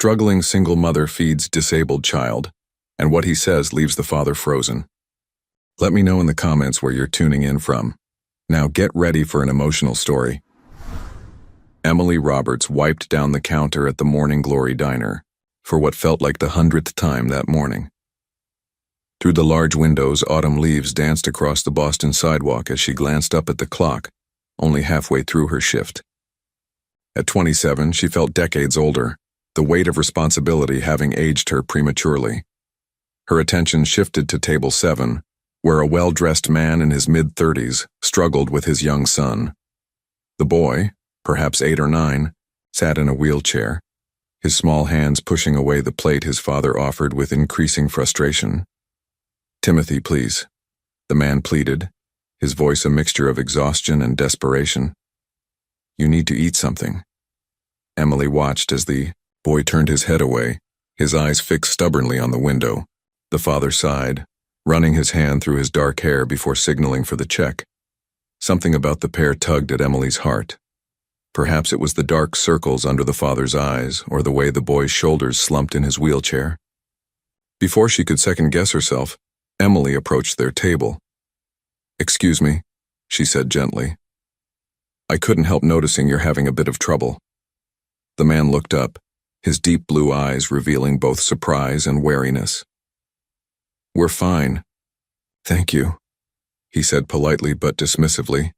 Struggling single mother feeds disabled child, and what he says leaves the father frozen. Let me know in the comments where you're tuning in from. Now get ready for an emotional story. Emily Roberts wiped down the counter at the Morning Glory diner for what felt like the 100th time that morning. Through the large windows, autumn leaves danced across the Boston sidewalk as she glanced up at the clock, only halfway through her shift. At 27, she felt decades older, the weight of responsibility having aged her prematurely. Her attention shifted to Table 7, where a well-dressed man in his mid-30s struggled with his young son. The boy, perhaps 8 or 9, sat in a wheelchair, his small hands pushing away the plate his father offered with increasing frustration. "Timothy, please," the man pleaded, his voice a mixture of exhaustion and desperation. "You need to eat something." Emily watched as the boy turned his head away, his eyes fixed stubbornly on the window. The father sighed, running his hand through his dark hair before signaling for the check. Something about the pair tugged at Emily's heart. Perhaps it was the dark circles under the father's eyes, or the way the boy's shoulders slumped in his wheelchair. Before she could second-guess herself, Emily approached their table. "Excuse me," she said gently. "I couldn't help noticing you're having a bit of trouble." The man looked up, his deep blue eyes revealing both surprise and wariness. "We're fine. Thank you," he said politely but dismissively.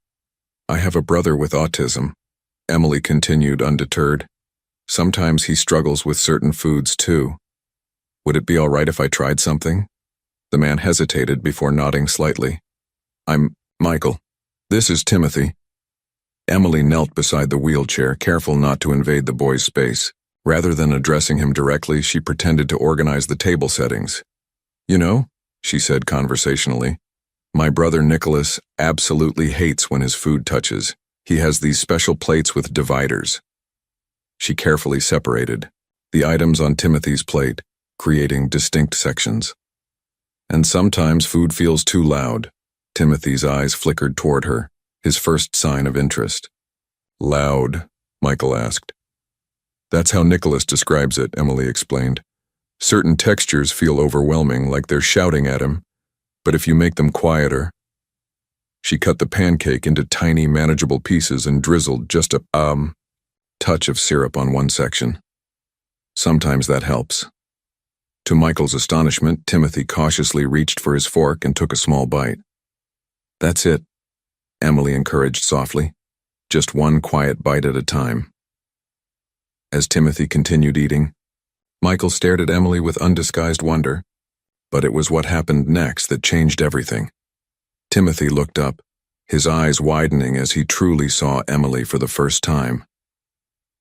"I have a brother with autism," Emily continued undeterred. "Sometimes he struggles with certain foods too. Would it be all right if I tried something?" The man hesitated before nodding slightly. "I'm Michael. This is Timothy." Emily knelt beside the wheelchair, careful not to invade the boy's space. Rather than addressing him directly, she pretended to organize the table settings. "You know," she said conversationally, "my brother Nicholas absolutely hates when his food touches. He has these special plates with dividers." She carefully separated the items on Timothy's plate, creating distinct sections. "And sometimes food feels too loud." Timothy's eyes flickered toward her, his first sign of interest. "Loud?" Michael asked. "That's how Nicholas describes it," Emily explained. "Certain textures feel overwhelming, like they're shouting at him, but if you make them quieter." She cut the pancake into tiny, manageable pieces and drizzled just a touch of syrup on one section. "Sometimes that helps." To Michael's astonishment, Timothy cautiously reached for his fork and took a small bite. "That's it," Emily encouraged softly. "Just one quiet bite at a time." As Timothy continued eating, Michael stared at Emily with undisguised wonder, but it was what happened next that changed everything. Timothy looked up, his eyes widening as he truly saw Emily for the first time.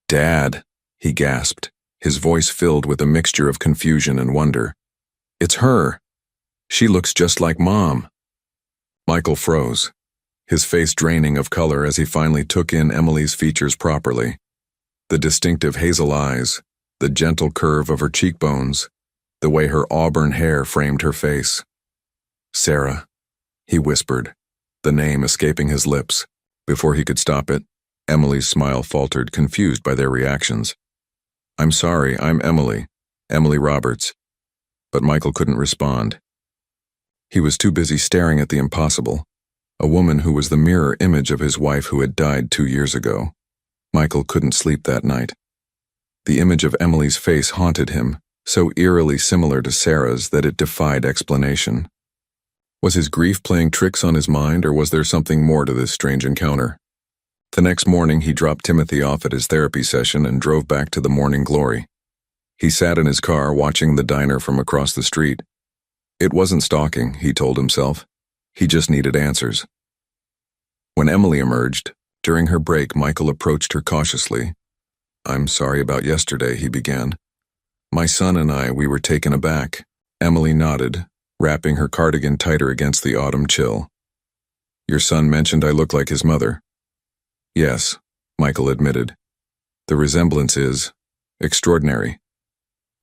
"Dad," he gasped, his voice filled with a mixture of confusion and wonder. "It's her. She looks just like Mom." Michael froze, his face draining of color as he finally took in Emily's features properly. The distinctive hazel eyes, the gentle curve of her cheekbones, the way her auburn hair framed her face. "Sarah," he whispered, the name escaping his lips. Before he could stop it, Emily's smile faltered, confused by their reactions. "I'm sorry, I'm Emily Roberts." But Michael couldn't respond. He was too busy staring at the impossible, a woman who was the mirror image of his wife who had died 2 years ago. Michael couldn't sleep that night. The image of Emily's face haunted him, so eerily similar to Sarah's that it defied explanation. Was his grief playing tricks on his mind, or was there something more to this strange encounter? The next morning, he dropped Timothy off at his therapy session and drove back to the Morning Glory. He sat in his car watching the diner from across the street. It wasn't stalking, he told himself. He just needed answers. When Emily emerged, during her break, Michael approached her cautiously. "I'm sorry about yesterday," he began. "My son and we were taken aback." Emily nodded, wrapping her cardigan tighter against the autumn chill. "Your son mentioned I look like his mother." "Yes," Michael admitted. "The resemblance is extraordinary.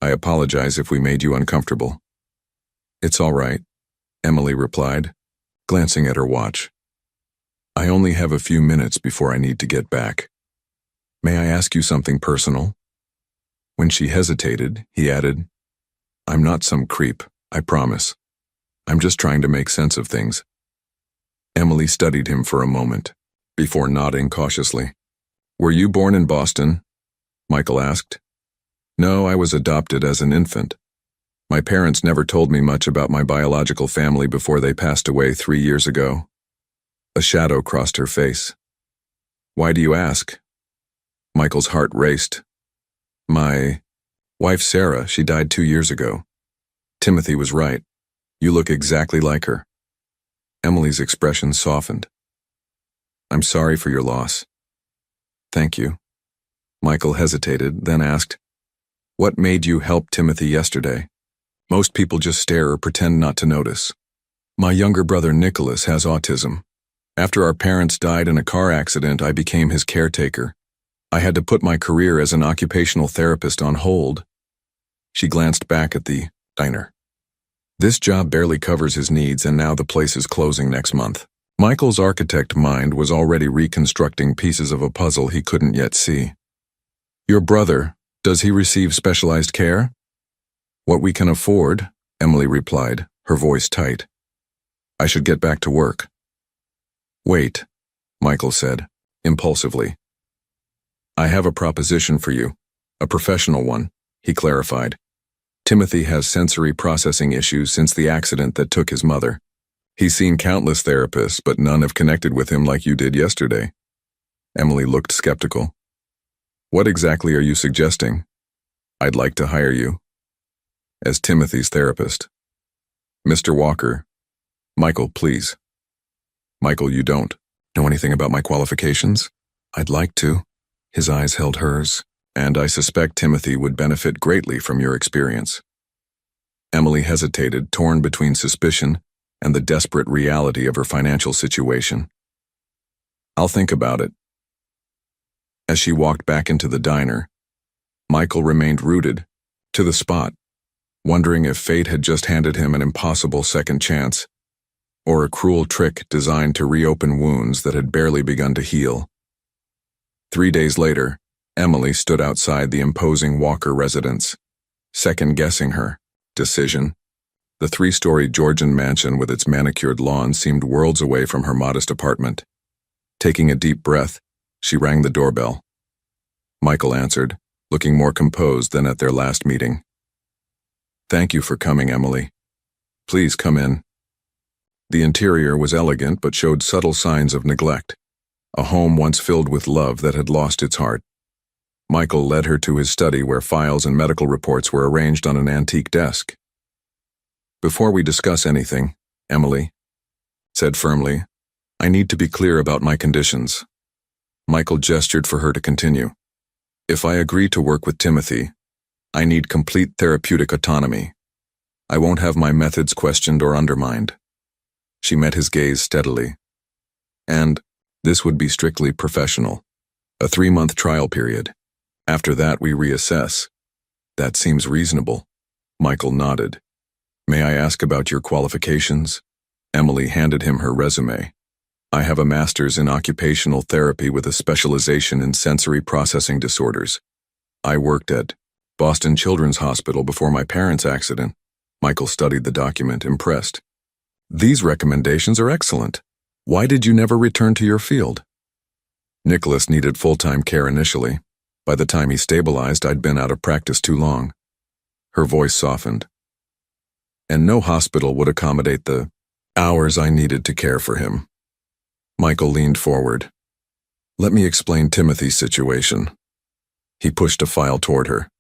I apologize if we made you uncomfortable." "It's all right," Emily replied, glancing at her watch. "I only have a few minutes before I need to get back. May I ask you something personal?" When she hesitated, he added, "I'm not some creep, I promise. I'm just trying to make sense of things." Emily studied him for a moment, before nodding cautiously. "Were you born in Boston?" Michael asked. "No, I was adopted as an infant. My parents never told me much about my biological family before they passed away 3 years ago." A shadow crossed her face. "Why do you ask?" Michael's heart raced. "My wife Sarah, she died 2 years ago. Timothy was right. You look exactly like her." Emily's expression softened. "I'm sorry for your loss." "Thank you." Michael hesitated, then asked, "What made you help Timothy yesterday?" "Most people just stare or pretend not to notice. My younger brother Nicholas has autism. After our parents died in a car accident, I became his caretaker. I had to put my career as an occupational therapist on hold." She glanced back at the diner. "This job barely covers his needs, and now the place is closing next month." Michael's architect mind was already reconstructing pieces of a puzzle he couldn't yet see. "Your brother, does he receive specialized care?" "What we can afford," Emily replied, her voice tight. "I should get back to work." "Wait," Michael said, impulsively. "I have a proposition for you, a professional one," he clarified. "Timothy has sensory processing issues since the accident that took his mother. He's seen countless therapists, but none have connected with him like you did yesterday." Emily looked skeptical. "What exactly are you suggesting?" "I'd like to hire you as Timothy's therapist." "Mr. Walker." "Michael, please." "Michael, you don't know anything about my qualifications?" "I'd like to." His eyes held hers. "And I suspect Timothy would benefit greatly from your experience." Emily hesitated, torn between suspicion and the desperate reality of her financial situation. "I'll think about it." As she walked back into the diner, Michael remained rooted to the spot, wondering if fate had just handed him an impossible second chance, or a cruel trick designed to reopen wounds that had barely begun to heal. 3 days later, Emily stood outside the imposing Walker residence, second-guessing her decision. The 3-story Georgian mansion with its manicured lawn seemed worlds away from her modest apartment. Taking a deep breath, she rang the doorbell. Michael answered, looking more composed than at their last meeting. "Thank you for coming, Emily. Please come in." The interior was elegant but showed subtle signs of neglect, a home once filled with love that had lost its heart. Michael led her to his study where files and medical reports were arranged on an antique desk. "Before we discuss anything," Emily said firmly, "I need to be clear about my conditions." Michael gestured for her to continue. "If I agree to work with Timothy, I need complete therapeutic autonomy. I won't have my methods questioned or undermined." She met his gaze steadily. "And this would be strictly professional. A 3-month trial period. After that, we reassess." "That seems reasonable." Michael nodded. "May I ask about your qualifications?" Emily handed him her resume. "I have a master's in occupational therapy with a specialization in sensory processing disorders. I worked at Boston Children's Hospital before my parents' accident." Michael studied the document, impressed. "These recommendations are excellent. Why did you never return to your field?" "Nicholas needed full-time care initially. By the time he stabilized, I'd been out of practice too long." Her voice softened. "And no hospital would accommodate the hours I needed to care for him." Michael leaned forward. "Let me explain Timothy's situation." He pushed a file toward her.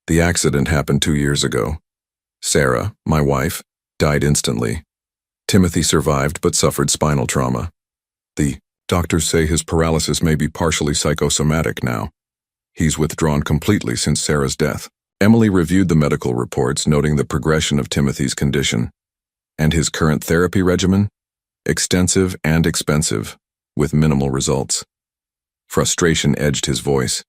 "The accident happened 2 years ago. Sarah, my wife, died instantly. Timothy survived but suffered spinal trauma. The doctors say his paralysis may be partially psychosomatic now. He's withdrawn completely since Sarah's death." Emily reviewed the medical reports, noting the progression of Timothy's condition. "And his current therapy regimen? Extensive and expensive, with minimal results." Frustration edged his voice.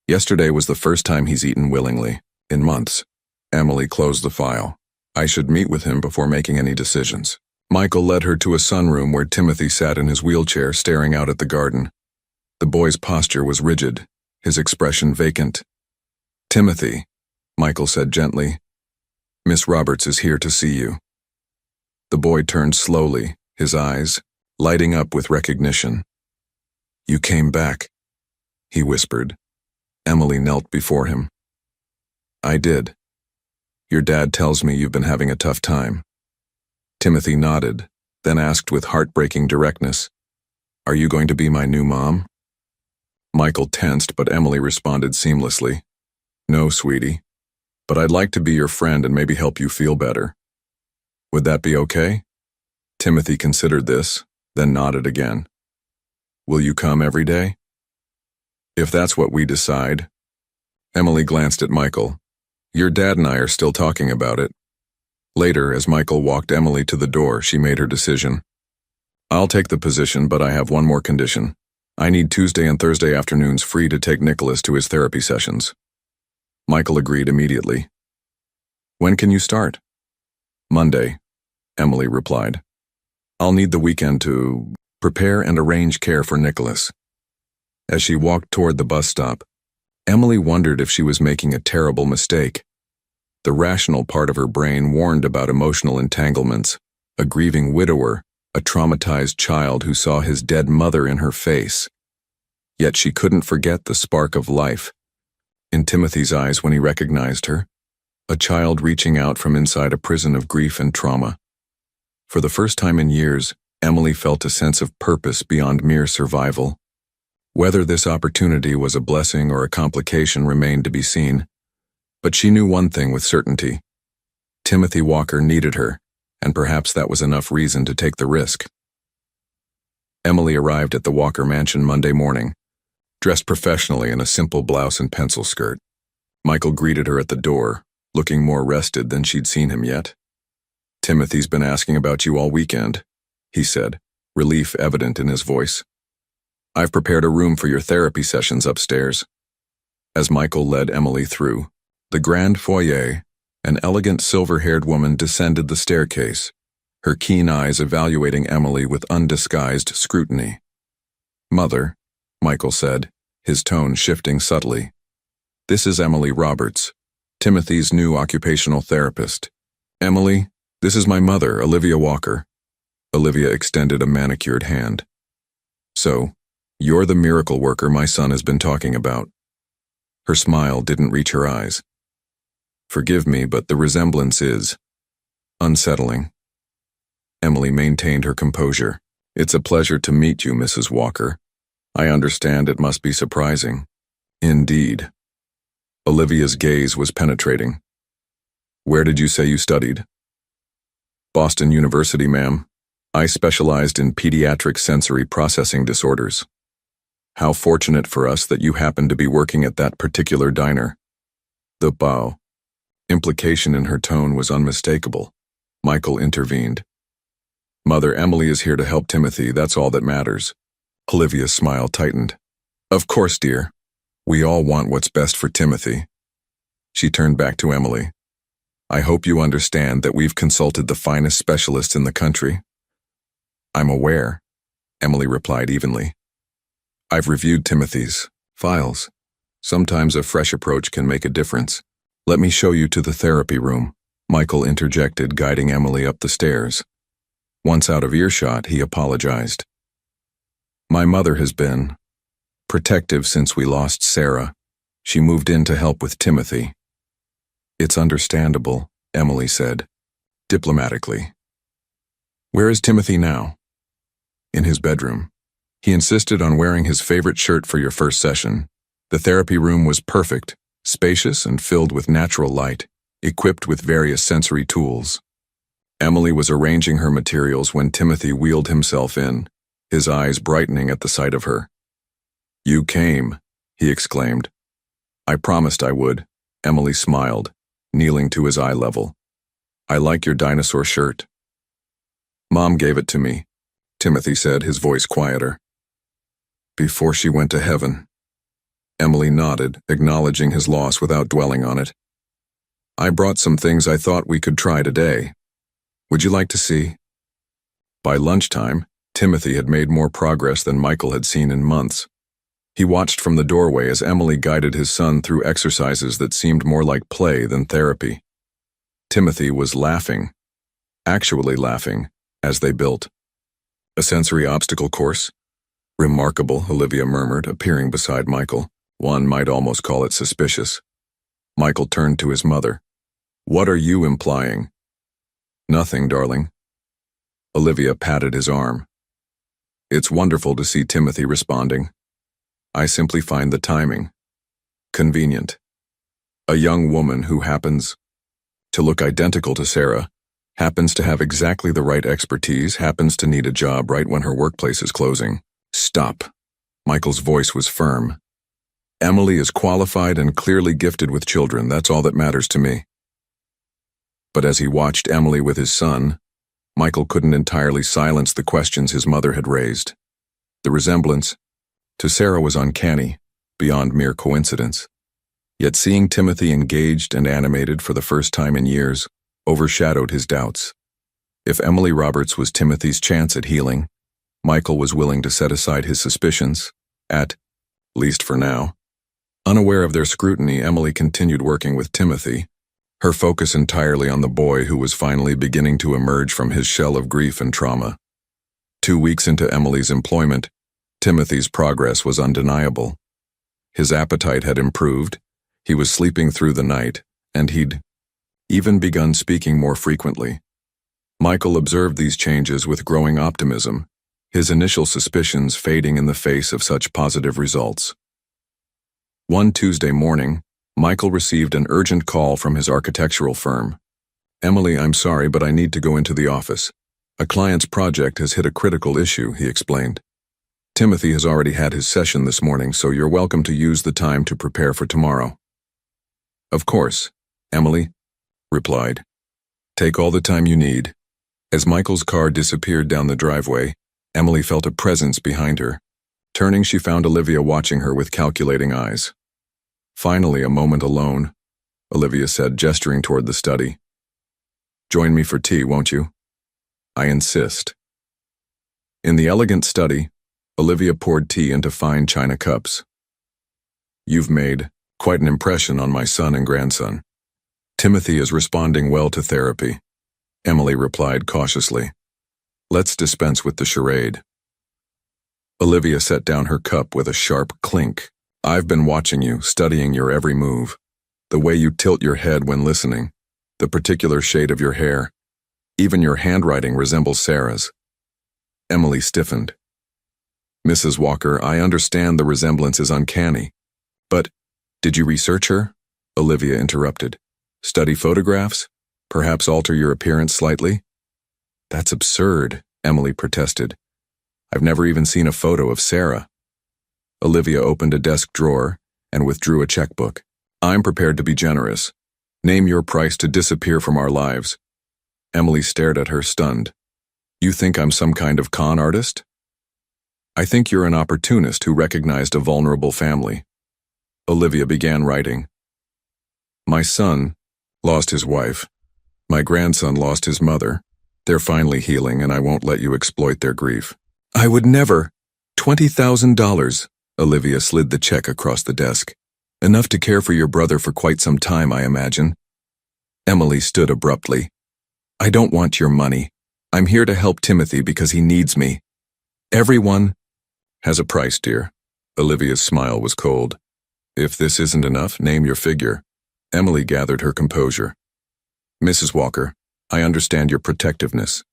"Yesterday was the first time he's eaten willingly, in months." Emily closed the file. "I should meet with him before making any decisions." Michael led her to a sunroom where Timothy sat in his wheelchair staring out at the garden. The boy's posture was rigid, his expression vacant. Timothy, Michael said gently, Miss Roberts is here to see you. The boy turned slowly, his eyes lighting up with recognition. You came back, he whispered. Emily knelt before him. I did. Your dad tells me you've been having a tough time. Timothy nodded, then asked with heartbreaking directness, Are you going to be my new mom? Michael tensed, but Emily responded seamlessly. No, sweetie, but I'd like to be your friend and maybe help you feel better. Would that be okay? Timothy considered this, then nodded again. Will you come every day? If that's what we decide. Emily glanced at Michael. Your dad and I are still talking about it. Later, as Michael walked Emily to the door, she made her decision. I'll take the position, but I have one more condition. I need Tuesday and Thursday afternoons free to take Nicholas to his therapy sessions. Michael agreed immediately. When can you start? Monday, Emily replied. I'll need the weekend to prepare and arrange care for Nicholas. As she walked toward the bus stop, Emily wondered if she was making a terrible mistake. The rational part of her brain warned about emotional entanglements, a grieving widower, a traumatized child who saw his dead mother in her face. Yet she couldn't forget the spark of life in Timothy's eyes when he recognized her, a child reaching out from inside a prison of grief and trauma. For the first time in years, Emily felt a sense of purpose beyond mere survival. Whether this opportunity was a blessing or a complication remained to be seen, but she knew one thing with certainty. Timothy Walker needed her, and perhaps that was enough reason to take the risk. Emily arrived at the Walker mansion Monday morning, dressed professionally in a simple blouse and pencil skirt. Michael greeted her at the door, looking more rested than she'd seen him yet. Timothy's been asking about you all weekend, he said, relief evident in his voice. I've prepared a room for your therapy sessions upstairs. As Michael led Emily through the grand foyer, an elegant silver-haired woman descended the staircase, her keen eyes evaluating Emily with undisguised scrutiny. Mother, Michael said, his tone shifting subtly. This is Emily Roberts, Timothy's new occupational therapist. Emily, this is my mother, Olivia Walker. Olivia extended a manicured hand. So, you're the miracle worker my son has been talking about. Her smile didn't reach her eyes. Forgive me, but the resemblance is unsettling. Emily maintained her composure. It's a pleasure to meet you, Mrs. Walker. I understand it must be surprising. Indeed. Olivia's gaze was penetrating. Where did you say you studied? Boston University, ma'am. I specialized in pediatric sensory processing disorders. How fortunate for us that you happened to be working at that particular diner. The bow. Implication in her tone was unmistakable. Michael intervened. Mother, Emily is here to help Timothy, that's all that matters. Olivia's smile tightened. Of course, dear. We all want what's best for Timothy. She turned back to Emily. I hope you understand that we've consulted the finest specialists in the country. I'm aware, Emily replied evenly. I've reviewed Timothy's files. Sometimes a fresh approach can make a difference. Let me show you to the therapy room, Michael interjected, guiding Emily up the stairs. Once out of earshot, he apologized. My mother has been protective since we lost Sarah. She moved in to help with Timothy. It's understandable, Emily said, diplomatically. Where is Timothy now? In his bedroom. He insisted on wearing his favorite shirt for your first session. The therapy room was perfect, spacious and filled with natural light, equipped with various sensory tools. Emily was arranging her materials when Timothy wheeled himself in, his eyes brightening at the sight of her. You came, he exclaimed. I promised I would, Emily smiled, kneeling to his eye level. I like your dinosaur shirt. Mom gave it to me, Timothy said, his voice quieter. Before she went to heaven. Emily nodded, acknowledging his loss without dwelling on it. I brought some things I thought we could try today. Would you like to see? By lunchtime, Timothy had made more progress than Michael had seen in months. He watched from the doorway as Emily guided his son through exercises that seemed more like play than therapy. Timothy was laughing, actually laughing, as they built. A sensory obstacle course? Remarkable, Olivia murmured, appearing beside Michael. One might almost call it suspicious. Michael turned to his mother. What are you implying? Nothing, darling. Olivia patted his arm. It's wonderful to see Timothy responding. I simply find the timing convenient. A young woman who happens to look identical to Sarah, happens to have exactly the right expertise, happens to need a job right when her workplace is closing. Stop. Michael's voice was firm. Emily is qualified and clearly gifted with children. That's all that matters to me. But as he watched Emily with his son, Michael couldn't entirely silence the questions his mother had raised. The resemblance to Sarah was uncanny, beyond mere coincidence. Yet seeing Timothy engaged and animated for the first time in years overshadowed his doubts. If Emily Roberts was Timothy's chance at healing, Michael was willing to set aside his suspicions, at least for now. Unaware of their scrutiny, Emily continued working with Timothy, her focus entirely on the boy who was finally beginning to emerge from his shell of grief and trauma. 2 weeks into Emily's employment, Timothy's progress was undeniable. His appetite had improved, he was sleeping through the night, and he'd even begun speaking more frequently. Michael observed these changes with growing optimism, his initial suspicions fading in the face of such positive results. One Tuesday morning, Michael received an urgent call from his architectural firm. Emily, I'm sorry, but I need to go into the office. A client's project has hit a critical issue, he explained. Timothy has already had his session this morning, so you're welcome to use the time to prepare for tomorrow. Of course, Emily replied. Take all the time you need. As Michael's car disappeared down the driveway, Emily felt a presence behind her. Turning, she found Olivia watching her with calculating eyes. Finally, a moment alone, Olivia said, gesturing toward the study. Join me for tea, won't you? I insist. In the elegant study, Olivia poured tea into fine china cups. You've made quite an impression on my son and grandson. Timothy is responding well to therapy, Emily replied cautiously. Let's dispense with the charade. Olivia set down her cup with a sharp clink. I've been watching you, studying your every move. The way you tilt your head when listening, the particular shade of your hair. Even your handwriting resembles Sarah's. Emily stiffened. Mrs. Walker, I understand the resemblance is uncanny. But, did you research her? Olivia interrupted. Study photographs? Perhaps alter your appearance slightly? That's absurd, Emily protested. I've never even seen a photo of Sarah. Olivia opened a desk drawer and withdrew a checkbook. I'm prepared to be generous. Name your price to disappear from our lives. Emily stared at her, stunned. You think I'm some kind of con artist? I think you're an opportunist who recognized a vulnerable family. Olivia began writing. My son lost his wife. My grandson lost his mother. They're finally healing, and I won't let you exploit their grief. I would never. $20,000. Olivia slid the check across the desk. Enough to care for your brother for quite some time, I imagine. Emily stood abruptly. I don't want your money. I'm here to help Timothy because he needs me. Everyone has a price, dear. Olivia's smile was cold. If this isn't enough, name your figure. Emily gathered her composure. Mrs. Walker, I understand your protectiveness,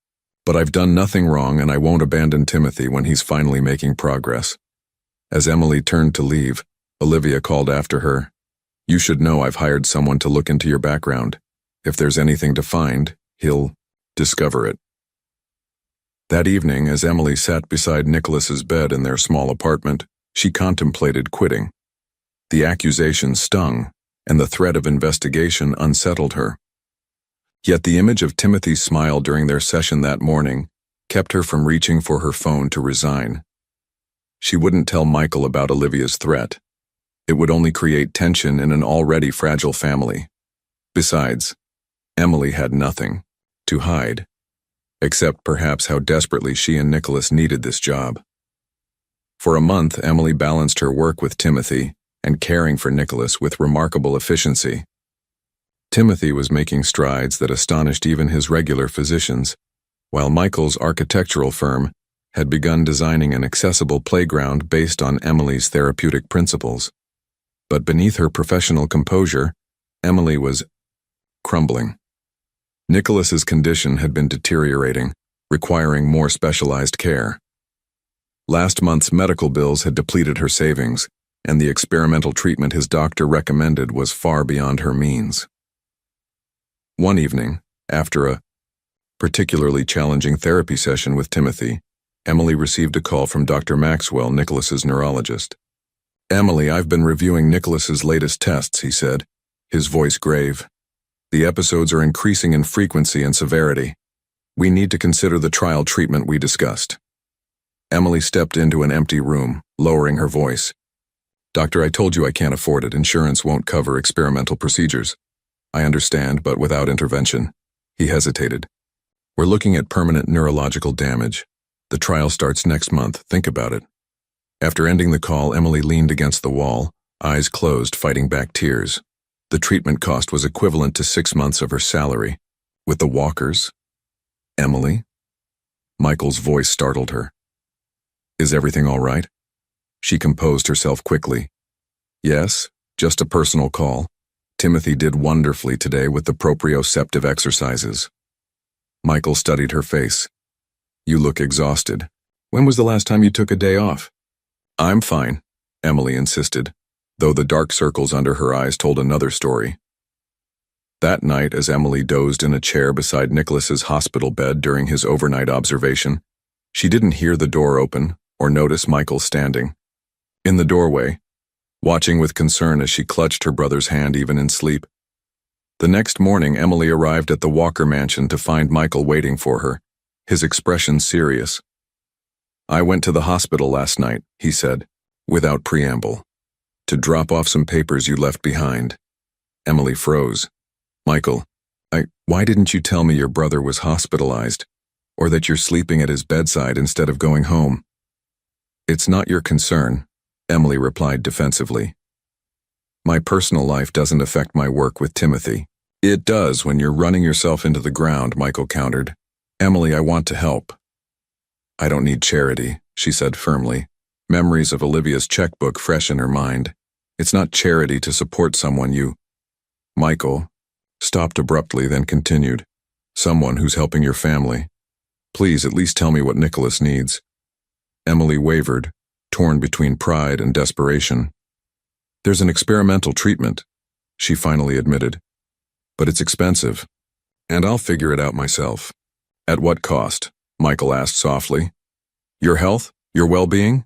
but I've done nothing wrong and I won't abandon Timothy when he's finally making progress. As Emily turned to leave, Olivia called after her. You should know I've hired someone to look into your background. If there's anything to find, he'll discover it. That evening, as Emily sat beside Nicholas's bed in their small apartment, she contemplated quitting. The accusation stung, and the threat of investigation unsettled her. Yet the image of Timothy's smile during their session that morning kept her from reaching for her phone to resign. She wouldn't tell Michael about Olivia's threat. It would only create tension in an already fragile family. Besides, Emily had nothing to hide, except perhaps how desperately she and Nicholas needed this job. For a month, Emily balanced her work with Timothy and caring for Nicholas with remarkable efficiency. Timothy was making strides that astonished even his regular physicians, while Michael's architectural firm had begun designing an accessible playground based on Emily's therapeutic principles. But beneath her professional composure, Emily was crumbling. Nicholas's condition had been deteriorating, requiring more specialized care. Last month's medical bills had depleted her savings, and the experimental treatment his doctor recommended was far beyond her means. One evening, after a particularly challenging therapy session with Timothy, Emily received a call from Dr. Maxwell, Nicholas's neurologist. "Emily, I've been reviewing Nicholas's latest tests," he said, his voice grave. "The episodes are increasing in frequency and severity. We need to consider the trial treatment we discussed." Emily stepped into an empty room, lowering her voice. "Doctor, I told you I can't afford it. Insurance won't cover experimental procedures." "I understand, but without intervention." He hesitated. "We're looking at permanent neurological damage. The trial starts next month. Think about it." After ending the call, Emily leaned against the wall, eyes closed, fighting back tears. The treatment cost was equivalent to 6 months of her salary. With the walkers? "Emily?" Michael's voice startled her. "Is everything all right?" She composed herself quickly. "Yes, just a personal call. Timothy did wonderfully today with the proprioceptive exercises." Michael studied her face. "You look exhausted. When was the last time you took a day off?" "I'm fine," Emily insisted, though the dark circles under her eyes told another story. That night, as Emily dozed in a chair beside Nicholas's hospital bed during his overnight observation, she didn't hear the door open or notice Michael standing in the doorway, watching with concern as she clutched her brother's hand even in sleep. The next morning, Emily arrived at the Walker mansion to find Michael waiting for her, his expression serious. "I went to the hospital last night," he said, without preamble, "to drop off some papers you left behind." Emily froze. "Michael, why didn't you tell me your brother was hospitalized, or that you're sleeping at his bedside instead of going home?" "It's not your concern," Emily replied defensively. "My personal life doesn't affect my work with Timothy." "It does when you're running yourself into the ground," Michael countered. "Emily, I want to help." "I don't need charity," she said firmly, memories of Olivia's checkbook fresh in her mind. "It's not charity to support someone you—" Michael stopped abruptly, then continued, "Someone who's helping your family. Please at least tell me what Nicholas needs." Emily wavered, torn between pride and desperation. "There's an experimental treatment," she finally admitted. "But it's expensive, and I'll figure it out myself." "At what cost?" Michael asked softly. "Your health? Your well-being?"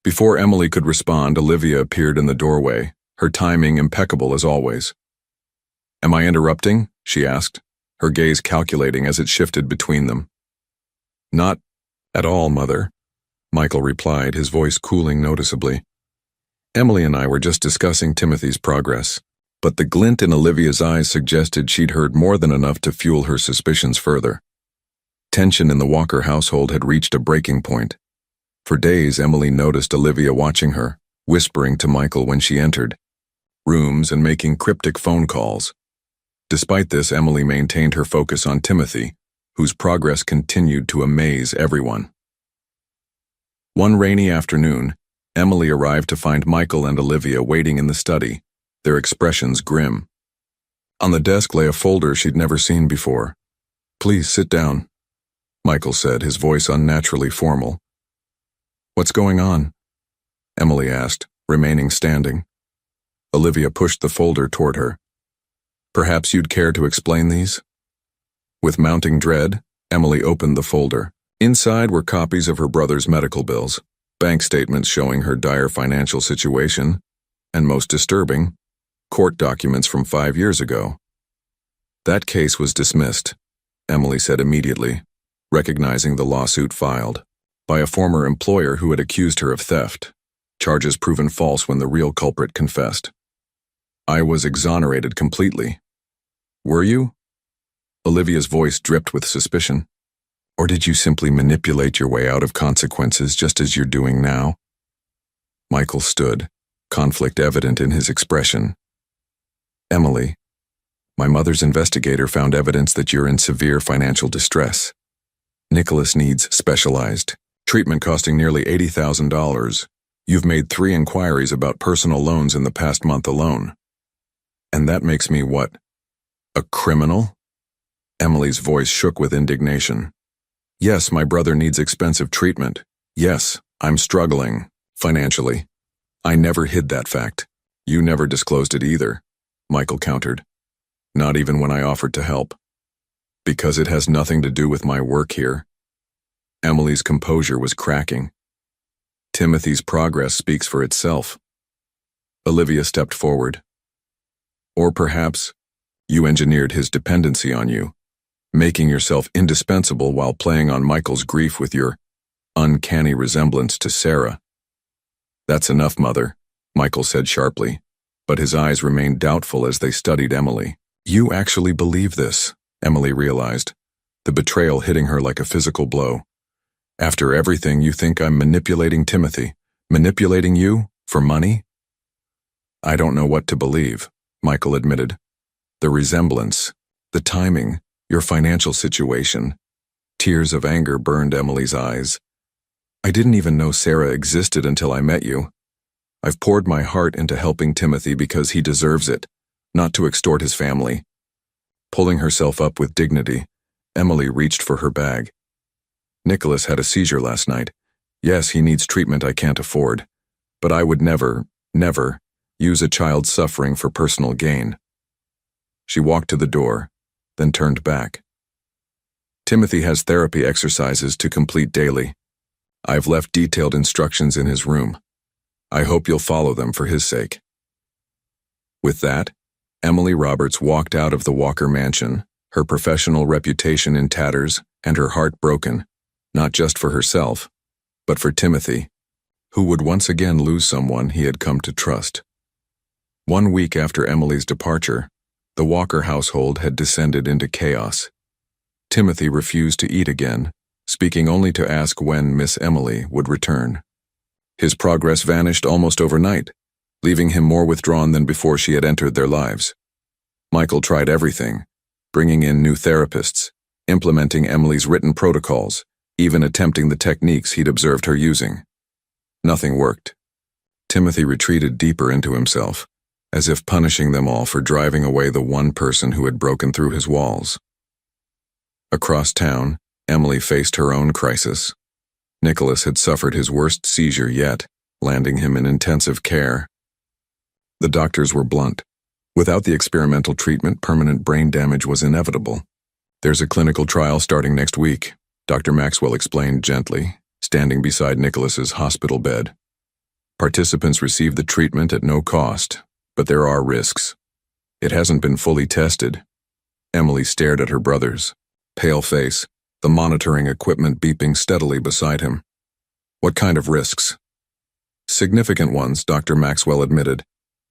Before Emily could respond, Olivia appeared in the doorway, her timing impeccable as always. "Am I interrupting?" she asked, her gaze calculating as it shifted between them. "Not at all, Mother," Michael replied, his voice cooling noticeably. "Emily and I were just discussing Timothy's progress." But the glint in Olivia's eyes suggested she'd heard more than enough to fuel her suspicions further. Tension in the Walker household had reached a breaking point. For days, Emily noticed Olivia watching her, whispering to Michael when she entered rooms and making cryptic phone calls. Despite this, Emily maintained her focus on Timothy, whose progress continued to amaze everyone. One rainy afternoon, Emily arrived to find Michael and Olivia waiting in the study, their expressions grim. On the desk lay a folder she'd never seen before. "Please sit down," Michael said, his voice unnaturally formal. "What's going on?" Emily asked, remaining standing. Olivia pushed the folder toward her. "Perhaps you'd care to explain these?" With mounting dread, Emily opened the folder. Inside were copies of her brother's medical bills, bank statements showing her dire financial situation, and most disturbing, court documents from 5 years ago. "That case was dismissed," Emily said immediately, recognizing the lawsuit filed by a former employer who had accused her of theft, charges proven false when the real culprit confessed. "I was exonerated completely." "Were you?" Olivia's voice dripped with suspicion. Or did you simply manipulate your way out of consequences just as you're doing now? Michael stood, conflict evident in his expression. Emily, my mother's investigator found evidence that you're in severe financial distress. Nicholas needs specialized treatment costing nearly $80,000. You've made 3 inquiries about personal loans in the past month alone. And that makes me what? A criminal? Emily's voice shook with indignation. Yes, my brother needs expensive treatment. Yes, I'm struggling, financially. I never hid that fact. You never disclosed it either, Michael countered. Not even when I offered to help. Because it has nothing to do with my work here. Emily's composure was cracking. Timothy's progress speaks for itself. Olivia stepped forward. Or perhaps you engineered his dependency on you, making yourself indispensable while playing on Michael's grief with your uncanny resemblance to Sarah. That's enough, Mother, Michael said sharply, but his eyes remained doubtful as they studied Emily. You actually believe this, Emily realized, the betrayal hitting her like a physical blow. After everything, you think I'm manipulating Timothy, manipulating you for money? I don't know what to believe, Michael admitted. The resemblance, the timing, your financial situation. Tears of anger burned Emily's eyes. I didn't even know Sarah existed until I met you. I've poured my heart into helping Timothy because he deserves it, not to extort his family. Pulling herself up with dignity, Emily reached for her bag. Nicholas had a seizure last night. Yes, he needs treatment I can't afford. But I would never use a child's suffering for personal gain. She walked to the door, then turned back. Timothy has therapy exercises to complete daily. I've left detailed instructions in his room. I hope you'll follow them for his sake. With that, Emily Roberts walked out of the Walker mansion, her professional reputation in tatters and her heart broken, not just for herself, but for Timothy, who would once again lose someone he had come to trust. 1 week after Emily's departure, the Walker household had descended into chaos. Timothy refused to eat again, speaking only to ask when Miss Emily would return. His progress vanished almost overnight, leaving him more withdrawn than before she had entered their lives. Michael tried everything, bringing in new therapists, implementing Emily's written protocols, even attempting the techniques he'd observed her using. Nothing worked. Timothy retreated deeper into himself, as if punishing them all for driving away the one person who had broken through his walls. Across town, Emily faced her own crisis. Nicholas had suffered his worst seizure yet, landing him in intensive care. The doctors were blunt. Without the experimental treatment, permanent brain damage was inevitable. There's a clinical trial starting next week, Dr. Maxwell explained gently, standing beside Nicholas's hospital bed. Participants receive the treatment at no cost, but there are risks. It hasn't been fully tested. Emily stared at her brothers, pale face, the monitoring equipment beeping steadily beside him. What kind of risks? Significant ones, Dr. Maxwell admitted,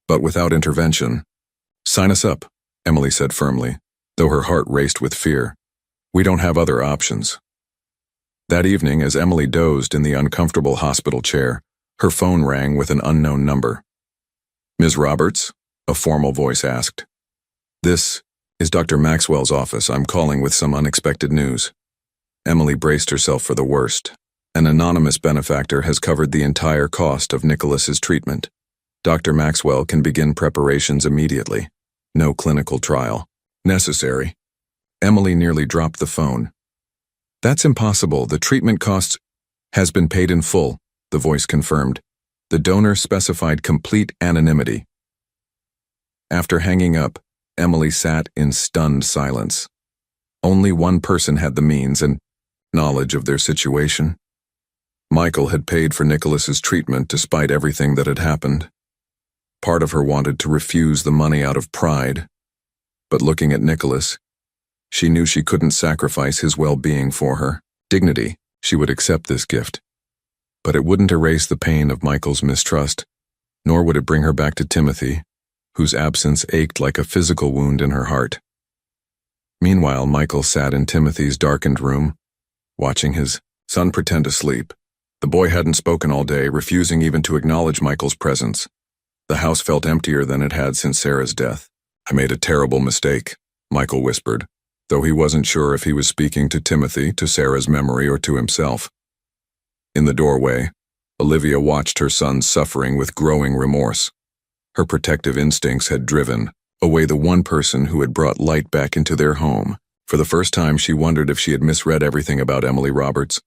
but without intervention. Sign us up, Emily said firmly, though her heart raced with fear. We don't have other options. That evening, as Emily dozed in the uncomfortable hospital chair, her phone rang with an unknown number. Ms. Roberts? A formal voice asked. This is Dr. Maxwell's office. I'm calling with some unexpected news. Emily braced herself for the worst. An anonymous benefactor has covered the entire cost of Nicholas's treatment. Dr. Maxwell can begin preparations immediately. No clinical trial necessary. Emily nearly dropped the phone. That's impossible. The treatment cost has been paid in full, the voice confirmed. The donor specified complete anonymity. After hanging up, Emily sat in stunned silence. Only one person had the means and knowledge of their situation. Michael had paid for Nicholas's treatment despite everything that had happened. Part of her wanted to refuse the money out of pride, but looking at Nicholas, she knew she couldn't sacrifice his well-being for her. Dignity, she would accept this gift. But it wouldn't erase the pain of Michael's mistrust, nor would it bring her back to Timothy, whose absence ached like a physical wound in her heart. Meanwhile, Michael sat in Timothy's darkened room, watching his son pretend to sleep. The boy hadn't spoken all day, refusing even to acknowledge Michael's presence. The house felt emptier than it had since Sarah's death. "I made a terrible mistake," Michael whispered, though he wasn't sure if he was speaking to Timothy, to Sarah's memory, or to himself. In the doorway, Olivia watched her son suffering with growing remorse. Her protective instincts had driven away the one person who had brought light back into their home. For the first time, she wondered if she had misread everything about Emily Roberts,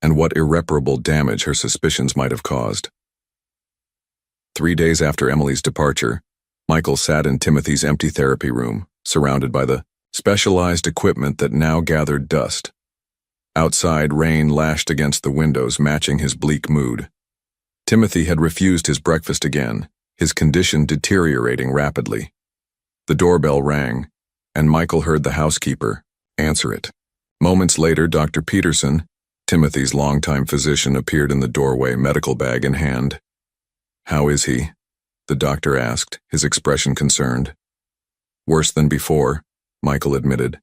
and what irreparable damage her suspicions might have caused. 3 days after Emily's departure, Michael sat in Timothy's empty therapy room, surrounded by the specialized equipment that now gathered dust. Outside, rain lashed against the windows, matching his bleak mood. Timothy had refused his breakfast again, his condition deteriorating rapidly. The doorbell rang, and Michael heard the housekeeper answer it. Moments later, Dr. Peterson, Timothy's longtime physician, appeared in the doorway, medical bag in hand. "How is he?" the doctor asked, his expression concerned. "Worse than before," Michael admitted.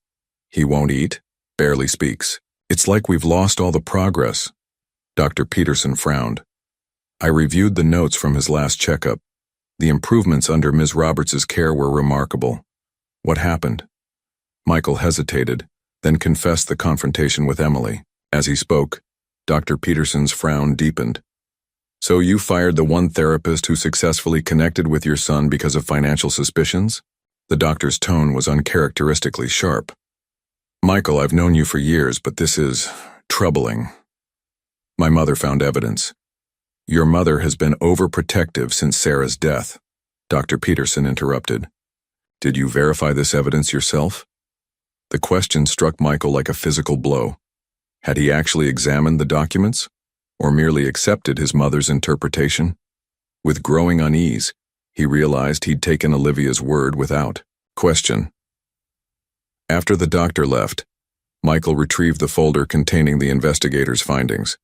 "He won't eat, barely speaks. It's like we've lost all the progress." Dr. Peterson frowned. "I reviewed the notes from his last checkup. The improvements under Ms. Roberts's care were remarkable. What happened?" Michael hesitated, then confessed the confrontation with Emily. As he spoke, Dr. Peterson's frown deepened. "So you fired the one therapist who successfully connected with your son because of financial suspicions?" The doctor's tone was uncharacteristically sharp. "Michael, I've known you for years, but this is troubling. My mother found evidence. Your mother has been overprotective since Sarah's death," Dr. Peterson interrupted. "Did you verify this evidence yourself?" The question struck Michael like a physical blow. Had he actually examined the documents, or merely accepted his mother's interpretation? With growing unease, he realized he'd taken Olivia's word without question. After the doctor left, Michael retrieved the folder containing the investigator's findings.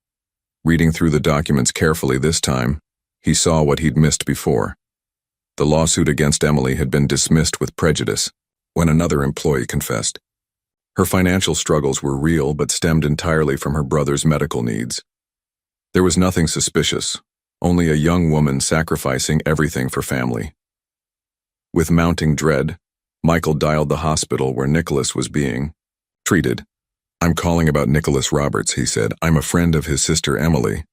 Reading through the documents carefully this time, he saw what he'd missed before. The lawsuit against Emily had been dismissed with prejudice when another employee confessed. Her financial struggles were real but stemmed entirely from her brother's medical needs. There was nothing suspicious, only a young woman sacrificing everything for family. With mounting dread, Michael dialed the hospital where Nicholas was being treated. "I'm calling about Nicholas Roberts," he said. "I'm a friend of his sister Emily."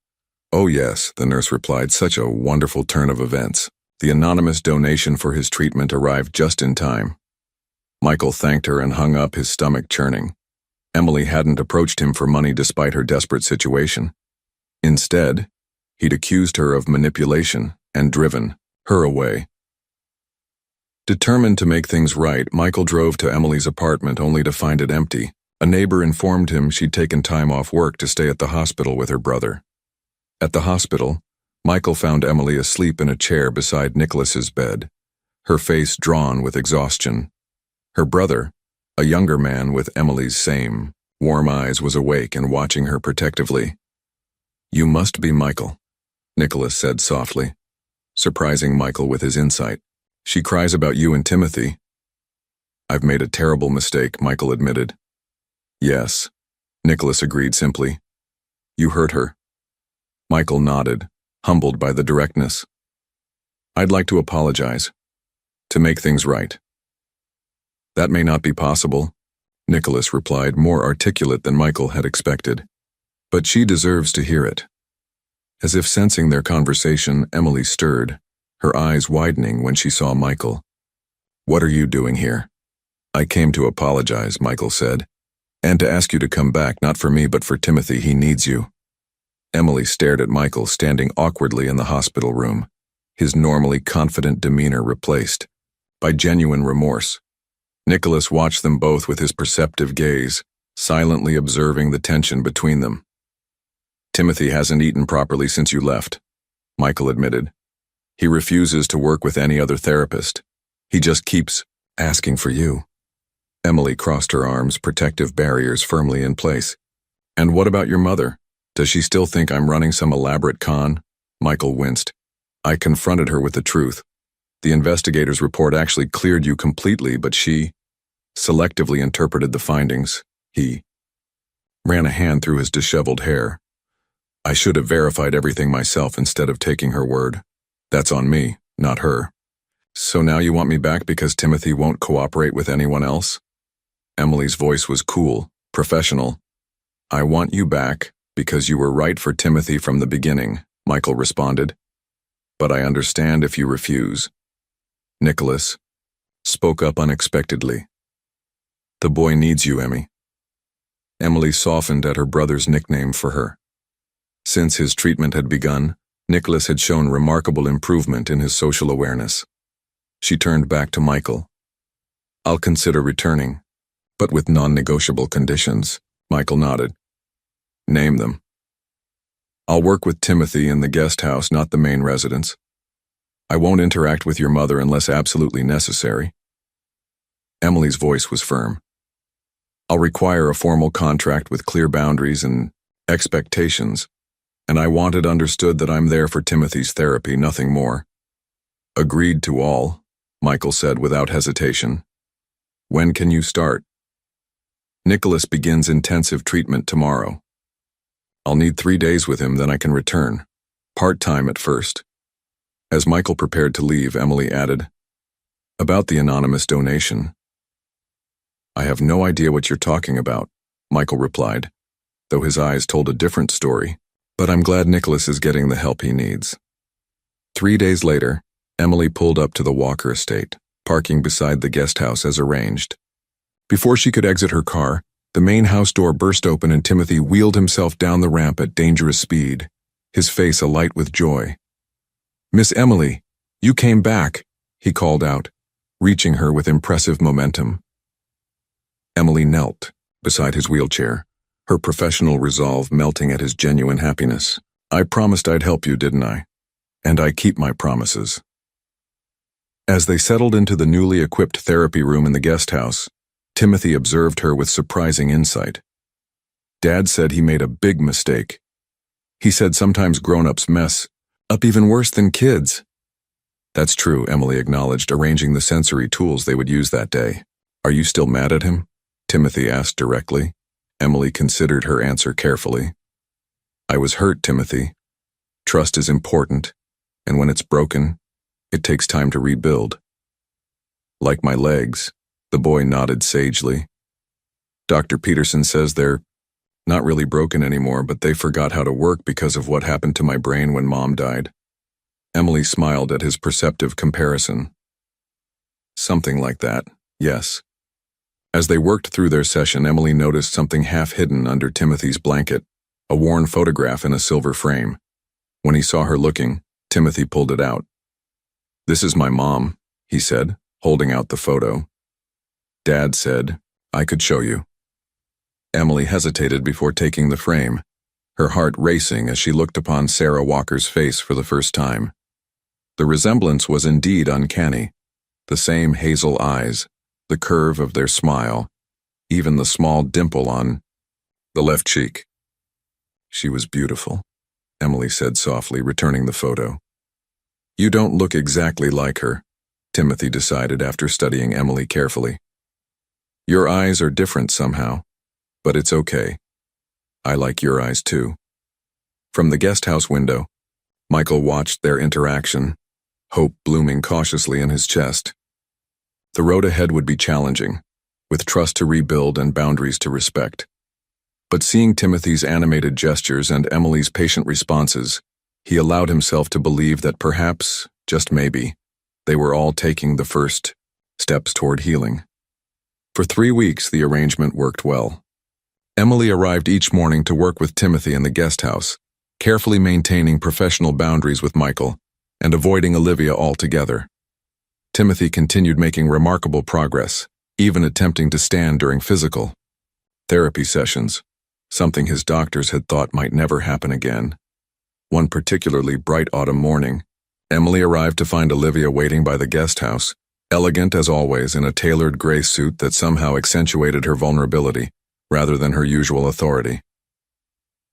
"Oh yes," the nurse replied, "such a wonderful turn of events." The anonymous donation for his treatment arrived just in time. Michael thanked her and hung up, his stomach churning. Emily hadn't approached him for money despite her desperate situation. Instead, he'd accused her of manipulation and driven her away. Determined to make things right, Michael drove to Emily's apartment only to find it empty. A neighbor informed him she'd taken time off work to stay at the hospital with her brother. At the hospital, Michael found Emily asleep in a chair beside Nicholas's bed, her face drawn with exhaustion. Her brother, a younger man with Emily's same warm eyes, was awake and watching her protectively. "You must be Michael," Nicholas said softly, surprising Michael with his insight. "She cries about you and Timothy." "I've made a terrible mistake," Michael admitted. "Yes," Nicholas agreed simply. "You hurt her." Michael nodded, humbled by the directness. "I'd like to apologize, to make things right." "That may not be possible," Nicholas replied, more articulate than Michael had expected. "But she deserves to hear it." As if sensing their conversation, Emily stirred, her eyes widening when she saw Michael. "What are you doing here?" "I came to apologize," Michael said, "and to ask you to come back, not for me but for Timothy. He needs you." Emily stared at Michael, standing awkwardly in the hospital room, his normally confident demeanor replaced by genuine remorse. Nicholas watched them both with his perceptive gaze, silently observing the tension between them. "Timothy hasn't eaten properly since you left," Michael admitted. "He refuses to work with any other therapist. He just keeps asking for you." Emily crossed her arms, protective barriers firmly in place. "And what about your mother? Does she still think I'm running some elaborate con?" Michael winced. "I confronted her with the truth. The investigator's report actually cleared you completely, but she selectively interpreted the findings." He ran a hand through his disheveled hair. I should have verified everything myself instead of taking her word. That's on me, not her. So now you want me back because Timothy won't cooperate with anyone else? Emily's voice was cool, professional. I want you back because you were right for Timothy from the beginning, Michael responded. But I understand if you refuse. Nicholas spoke up unexpectedly. The boy needs you, Emmy. Emily softened at her brother's nickname for her. Since his treatment had begun, Nicholas had shown remarkable improvement in his social awareness. She turned back to Michael. I'll consider returning, but with non-negotiable conditions. Michael nodded. Name them. I'll work with Timothy in the guest house, not the main residence. I won't interact with your mother unless absolutely necessary. Emily's voice was firm. I'll require a formal contract with clear boundaries and expectations, and I want it understood that I'm there for Timothy's therapy, nothing more. Agreed to all, Michael said without hesitation. When can you start? Nicholas begins intensive treatment tomorrow. I'll need 3 days with him, then I can return. Part-time at first. As Michael prepared to leave, Emily added, about the anonymous donation. I have no idea what you're talking about, Michael replied, though his eyes told a different story, but I'm glad Nicholas is getting the help he needs. 3 days later, Emily pulled up to the Walker estate, parking beside the guest house as arranged. Before she could exit her car, the main house door burst open and Timothy wheeled himself down the ramp at dangerous speed, his face alight with joy. Miss Emily, you came back, he called out, reaching her with impressive momentum. Emily knelt beside his wheelchair, her professional resolve melting at his genuine happiness. I promised I'd help you, didn't I? And I keep my promises. As they settled into the newly equipped therapy room in the guest house, Timothy observed her with surprising insight. Dad said he made a big mistake. He said sometimes grown-ups mess up even worse than kids. That's true, Emily acknowledged, arranging the sensory tools they would use that day. Are you still mad at him? Timothy asked directly. Emily considered her answer carefully. I was hurt, Timothy. Trust is important, and when it's broken, it takes time to rebuild. Like my legs, the boy nodded sagely. Dr. Peterson says they're not really broken anymore, but they forgot how to work because of what happened to my brain when Mom died. Emily smiled at his perceptive comparison. Something like that, yes. As they worked through their session, Emily noticed something half hidden under Timothy's blanket, a worn photograph in a silver frame. When he saw her looking, Timothy pulled it out. This is my mom, he said, holding out the photo. Dad said, I could show you. Emily hesitated before taking the frame, her heart racing as she looked upon Sarah Walker's face for the first time. The resemblance was indeed uncanny. The same hazel eyes, the curve of their smile, even the small dimple on the left cheek. She was beautiful, Emily said softly, returning the photo. You don't look exactly like her, Timothy decided after studying Emily carefully. Your eyes are different somehow, but it's okay. I like your eyes too. From the guest house window, Michael watched their interaction, hope blooming cautiously in his chest. The road ahead would be challenging, with trust to rebuild and boundaries to respect. But seeing Timothy's animated gestures and Emily's patient responses, he allowed himself to believe that perhaps, just maybe, they were all taking the first steps toward healing. For 3 weeks, the arrangement worked well. Emily arrived each morning to work with Timothy in the guest house, carefully maintaining professional boundaries with Michael and avoiding Olivia altogether. Timothy continued making remarkable progress, even attempting to stand during physical therapy sessions, something his doctors had thought might never happen again. One particularly bright autumn morning, Emily arrived to find Olivia waiting by the guest house, elegant as always in a tailored gray suit that somehow accentuated her vulnerability rather than her usual authority.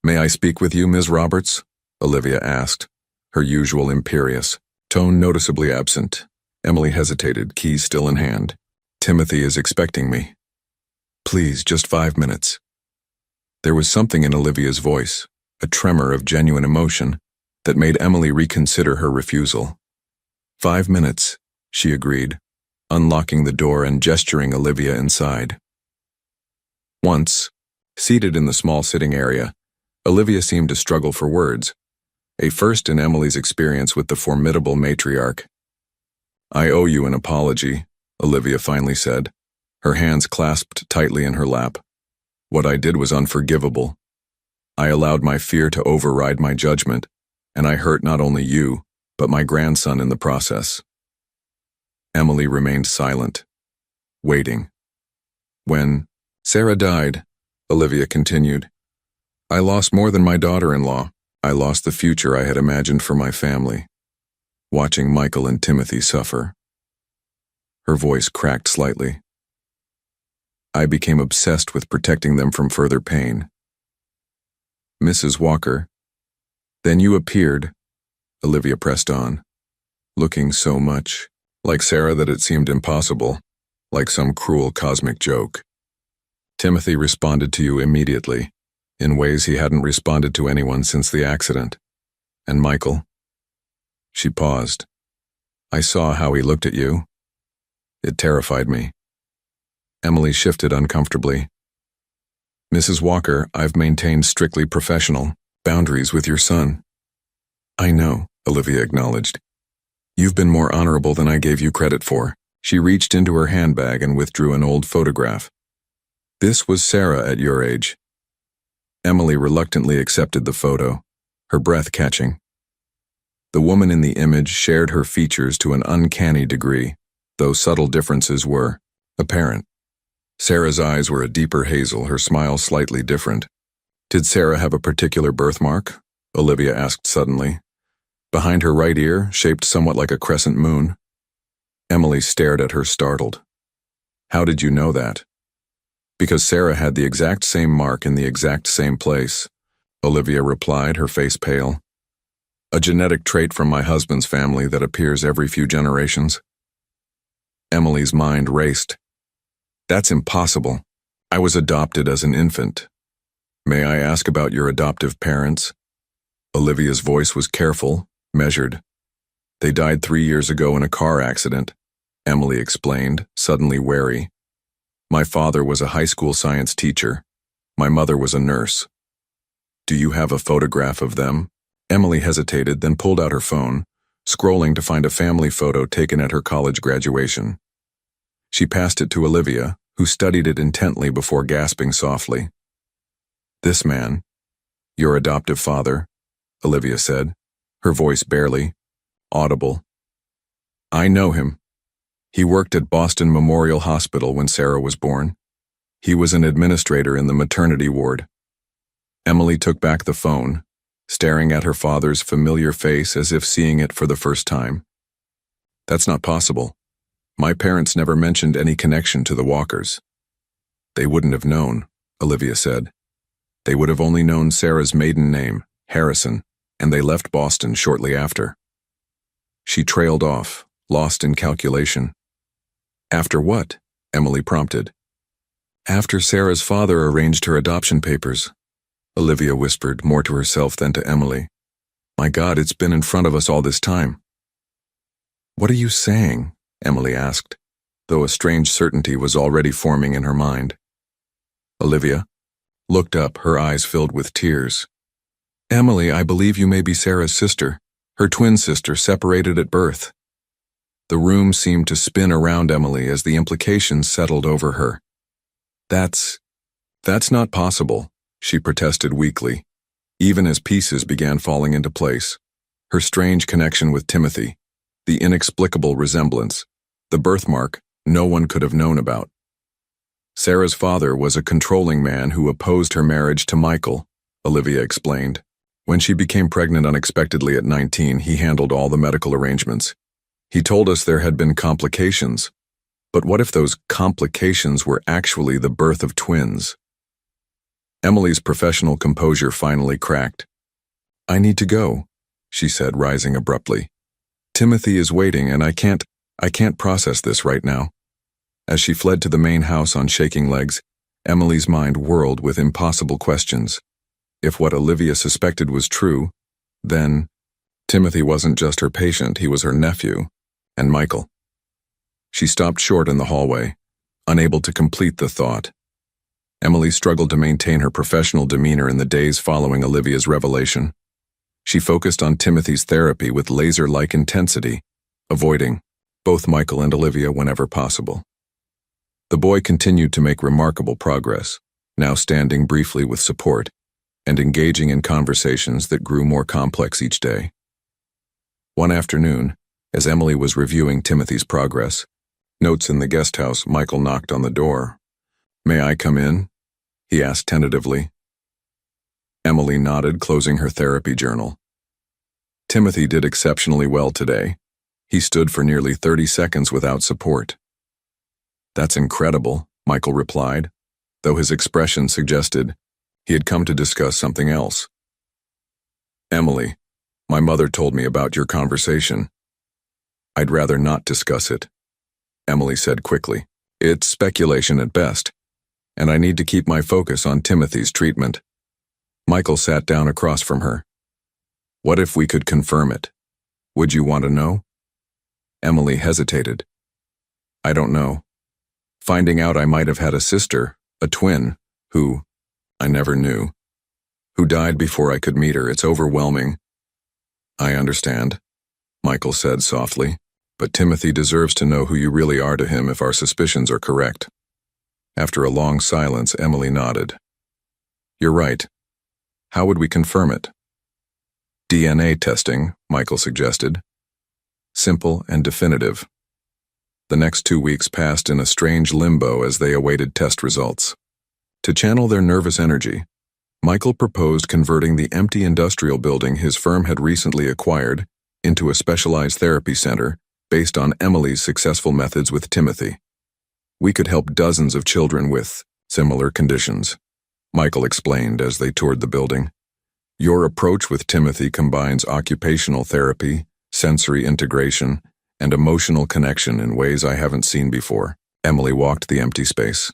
May I speak with you, Ms. Roberts? Olivia asked, her usual imperious tone noticeably absent. Emily hesitated, keys still in hand. Timothy is expecting me. Please, just 5 minutes. There was something in Olivia's voice, a tremor of genuine emotion, that made Emily reconsider her refusal. 5 minutes, she agreed, unlocking the door and gesturing Olivia inside. Once, seated in the small sitting area, Olivia seemed to struggle for words, a first in Emily's experience with the formidable matriarch. "I owe you an apology," Olivia finally said, her hands clasped tightly in her lap. "What I did was unforgivable. I allowed my fear to override my judgment, and I hurt not only you, but my grandson in the process." Emily remained silent, waiting. "When Sarah died," Olivia continued, "I lost more than my daughter-in-law. I lost the future I had imagined for my family, watching Michael and Timothy suffer." Her voice cracked slightly. "I became obsessed with protecting them from further pain." "Mrs. Walker, then you appeared," Olivia pressed on, "looking so much like Sarah that it seemed impossible, like some cruel cosmic joke. Timothy responded to you immediately, in ways he hadn't responded to anyone since the accident. And Michael?" She paused. "I saw how he looked at you. It terrified me." Emily shifted uncomfortably. "Mrs. Walker, I've maintained strictly professional boundaries with your son." "I know," Olivia acknowledged. "You've been more honorable than I gave you credit for." She reached into her handbag and withdrew an old photograph. "This was Sarah at your age." Emily reluctantly accepted the photo, her breath catching. The woman in the image shared her features to an uncanny degree, though subtle differences were apparent. Sarah's eyes were a deeper hazel, her smile slightly different. "Did Sarah have a particular birthmark?" Olivia asked suddenly. "Behind her right ear, shaped somewhat like a crescent moon." Emily stared at her, startled. "How did you know that?" "Because Sarah had the exact same mark in the exact same place," Olivia replied, her face pale. "A genetic trait from my husband's family that appears every few generations." Emily's mind raced. "That's impossible. I was adopted as an infant. May I ask about your adoptive parents?" Olivia's voice was careful, measured. "They died 3 years ago in a car accident," Emily explained, suddenly wary. "My father was a high school science teacher. My mother was a nurse." "Do you have a photograph of them?" Emily hesitated, then pulled out her phone, scrolling to find a family photo taken at her college graduation. She passed it to Olivia, who studied it intently before gasping softly. "This man, your adoptive father," Olivia said, her voice barely audible. "I know him. He worked at Boston Memorial Hospital when Sarah was born. He was an administrator in the maternity ward." Emily took back the phone, staring at her father's familiar face as if seeing it for the first time. "That's not possible. My parents never mentioned any connection to the Walkers." "They wouldn't have known," Olivia said. "They would have only known Sarah's maiden name, Harrison, and they left Boston shortly after." She trailed off, lost in calculation. "After what?" Emily prompted. "After Sarah's father arranged her adoption papers," Olivia whispered, more to herself than to Emily. "My God, it's been in front of us all this time." "What are you saying?" Emily asked, though a strange certainty was already forming in her mind. Olivia looked up, her eyes filled with tears. "Emily, I believe you may be Sarah's sister, her twin sister separated at birth." The room seemed to spin around Emily as the implications settled over her. That's not possible," she protested weakly, even as pieces began falling into place. Her strange connection with Timothy, the inexplicable resemblance, the birthmark no one could have known about. Sarah's father was a controlling man who opposed her marriage to Michael, Olivia explained. When she became pregnant unexpectedly at 19, he handled all the medical arrangements. He told us there had been complications. But what if those complications were actually the birth of twins? Emily's professional composure finally cracked. "I need to go," she said, rising abruptly. "Timothy is waiting and I can't process this right now." As she fled to the main house on shaking legs, Emily's mind whirled with impossible questions. If what Olivia suspected was true, then Timothy wasn't just her patient, he was her nephew, and Michael. She stopped short in the hallway, unable to complete the thought. Emily struggled to maintain her professional demeanor in the days following Olivia's revelation. She focused on Timothy's therapy with laser-like intensity, avoiding both Michael and Olivia whenever possible. The boy continued to make remarkable progress, now standing briefly with support and engaging in conversations that grew more complex each day. One afternoon, as Emily was reviewing Timothy's progress, notes in the guest house, Michael knocked on the door. "May I come in?" he asked tentatively. Emily nodded, closing her therapy journal. Timothy did exceptionally well today. He stood for nearly 30 seconds without support. "That's incredible," Michael replied, though his expression suggested he had come to discuss something else. "Emily, my mother told me about your conversation." "I'd rather not discuss it," Emily said quickly. "It's speculation at best, and I need to keep my focus on Timothy's treatment." Michael sat down across from her. "What if we could confirm it? Would you want to know?" Emily hesitated. "I don't know. Finding out I might have had a sister, a twin, who I never knew, who died before I could meet her, it's overwhelming." "I understand," Michael said softly, "but Timothy deserves to know who you really are to him if our suspicions are correct." After a long silence, Emily nodded. "You're right. How would we confirm it?" "DNA testing," Michael suggested. "Simple and definitive." The next 2 weeks passed in a strange limbo as they awaited test results. To channel their nervous energy, Michael proposed converting the empty industrial building his firm had recently acquired into a specialized therapy center based on Emily's successful methods with Timothy. "We could help dozens of children with similar conditions," Michael explained as they toured the building. "Your approach with Timothy combines occupational therapy, sensory integration, and emotional connection in ways I haven't seen before." Emily walked the empty space,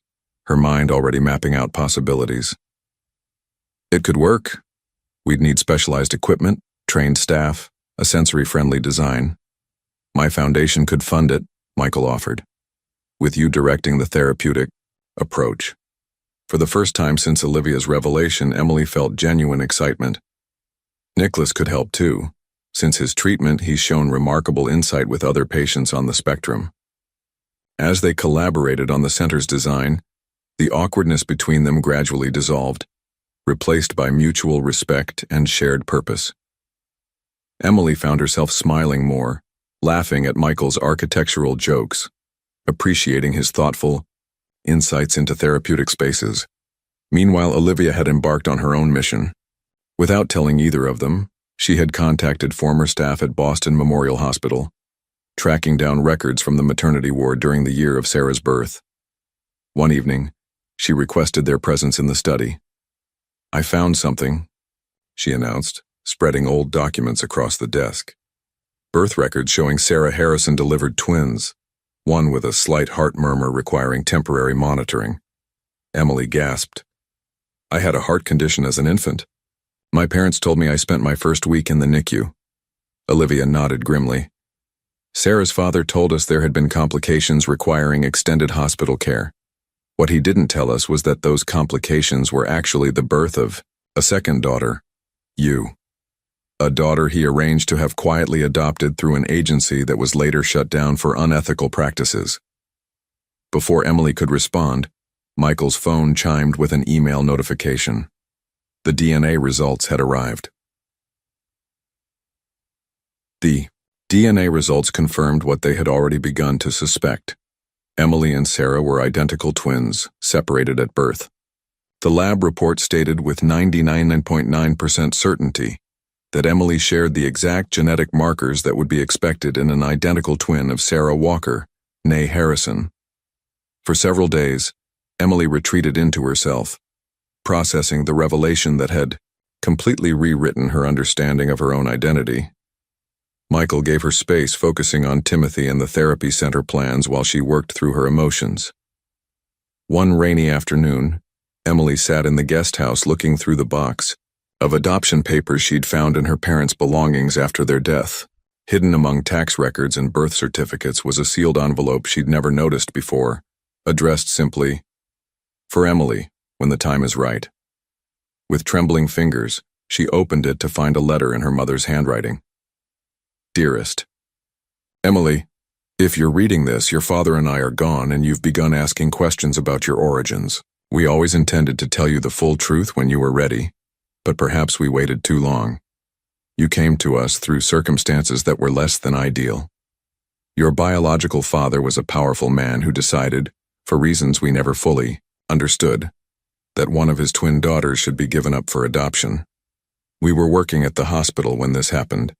her mind already mapping out possibilities. "It could work. We'd need specialized equipment, trained staff, a sensory-friendly design. My foundation could fund it," Michael offered, "with you directing the therapeutic approach." For the first time since Olivia's revelation, Emily felt genuine excitement. Nicholas could help too. Since his treatment, he's shown remarkable insight with other patients on the spectrum. As they collaborated on the center's design, the awkwardness between them gradually dissolved, replaced by mutual respect and shared purpose. Emily found herself smiling more, laughing at Michael's architectural jokes, appreciating his thoughtful insights into therapeutic spaces. Meanwhile, Olivia had embarked on her own mission. Without telling either of them, she had contacted former staff at Boston Memorial Hospital, tracking down records from the maternity ward during the year of Sarah's birth. One evening, she requested their presence in the study. "I found something," she announced, spreading old documents across the desk. Birth records showing Sarah Harrison delivered twins, one with a slight heart murmur requiring temporary monitoring. Emily gasped. "I had a heart condition as an infant. My parents told me I spent my first week in the NICU." Olivia nodded grimly. "Sarah's father told us there had been complications requiring extended hospital care. What he didn't tell us was that those complications were actually the birth of a second daughter, you. A daughter he arranged to have quietly adopted through an agency that was later shut down for unethical practices." Before Emily could respond, Michael's phone chimed with an email notification. The DNA results had arrived. The DNA results confirmed what they had already begun to suspect. Emily and Sarah were identical twins, separated at birth. The lab report stated with 99.9% certainty that Emily shared the exact genetic markers that would be expected in an identical twin of Sarah Walker, née Harrison. For several days, Emily retreated into herself, processing the revelation that had completely rewritten her understanding of her own identity. Michael gave her space, focusing on Timothy and the therapy center plans while she worked through her emotions. One rainy afternoon, Emily sat in the guest house looking through the box of adoption papers she'd found in her parents' belongings after their death. Hidden among tax records and birth certificates was a sealed envelope she'd never noticed before, addressed simply, "For Emily, when the time is right." With trembling fingers, she opened it to find a letter in her mother's handwriting. "Dearest Emily, if you're reading this, your father and I are gone and you've begun asking questions about your origins. We always intended to tell you the full truth when you were ready, but perhaps we waited too long. You came to us through circumstances that were less than ideal. Your biological father was a powerful man who decided, for reasons we never fully understood, that one of his twin daughters should be given up for adoption. We were working at the hospital when this happened,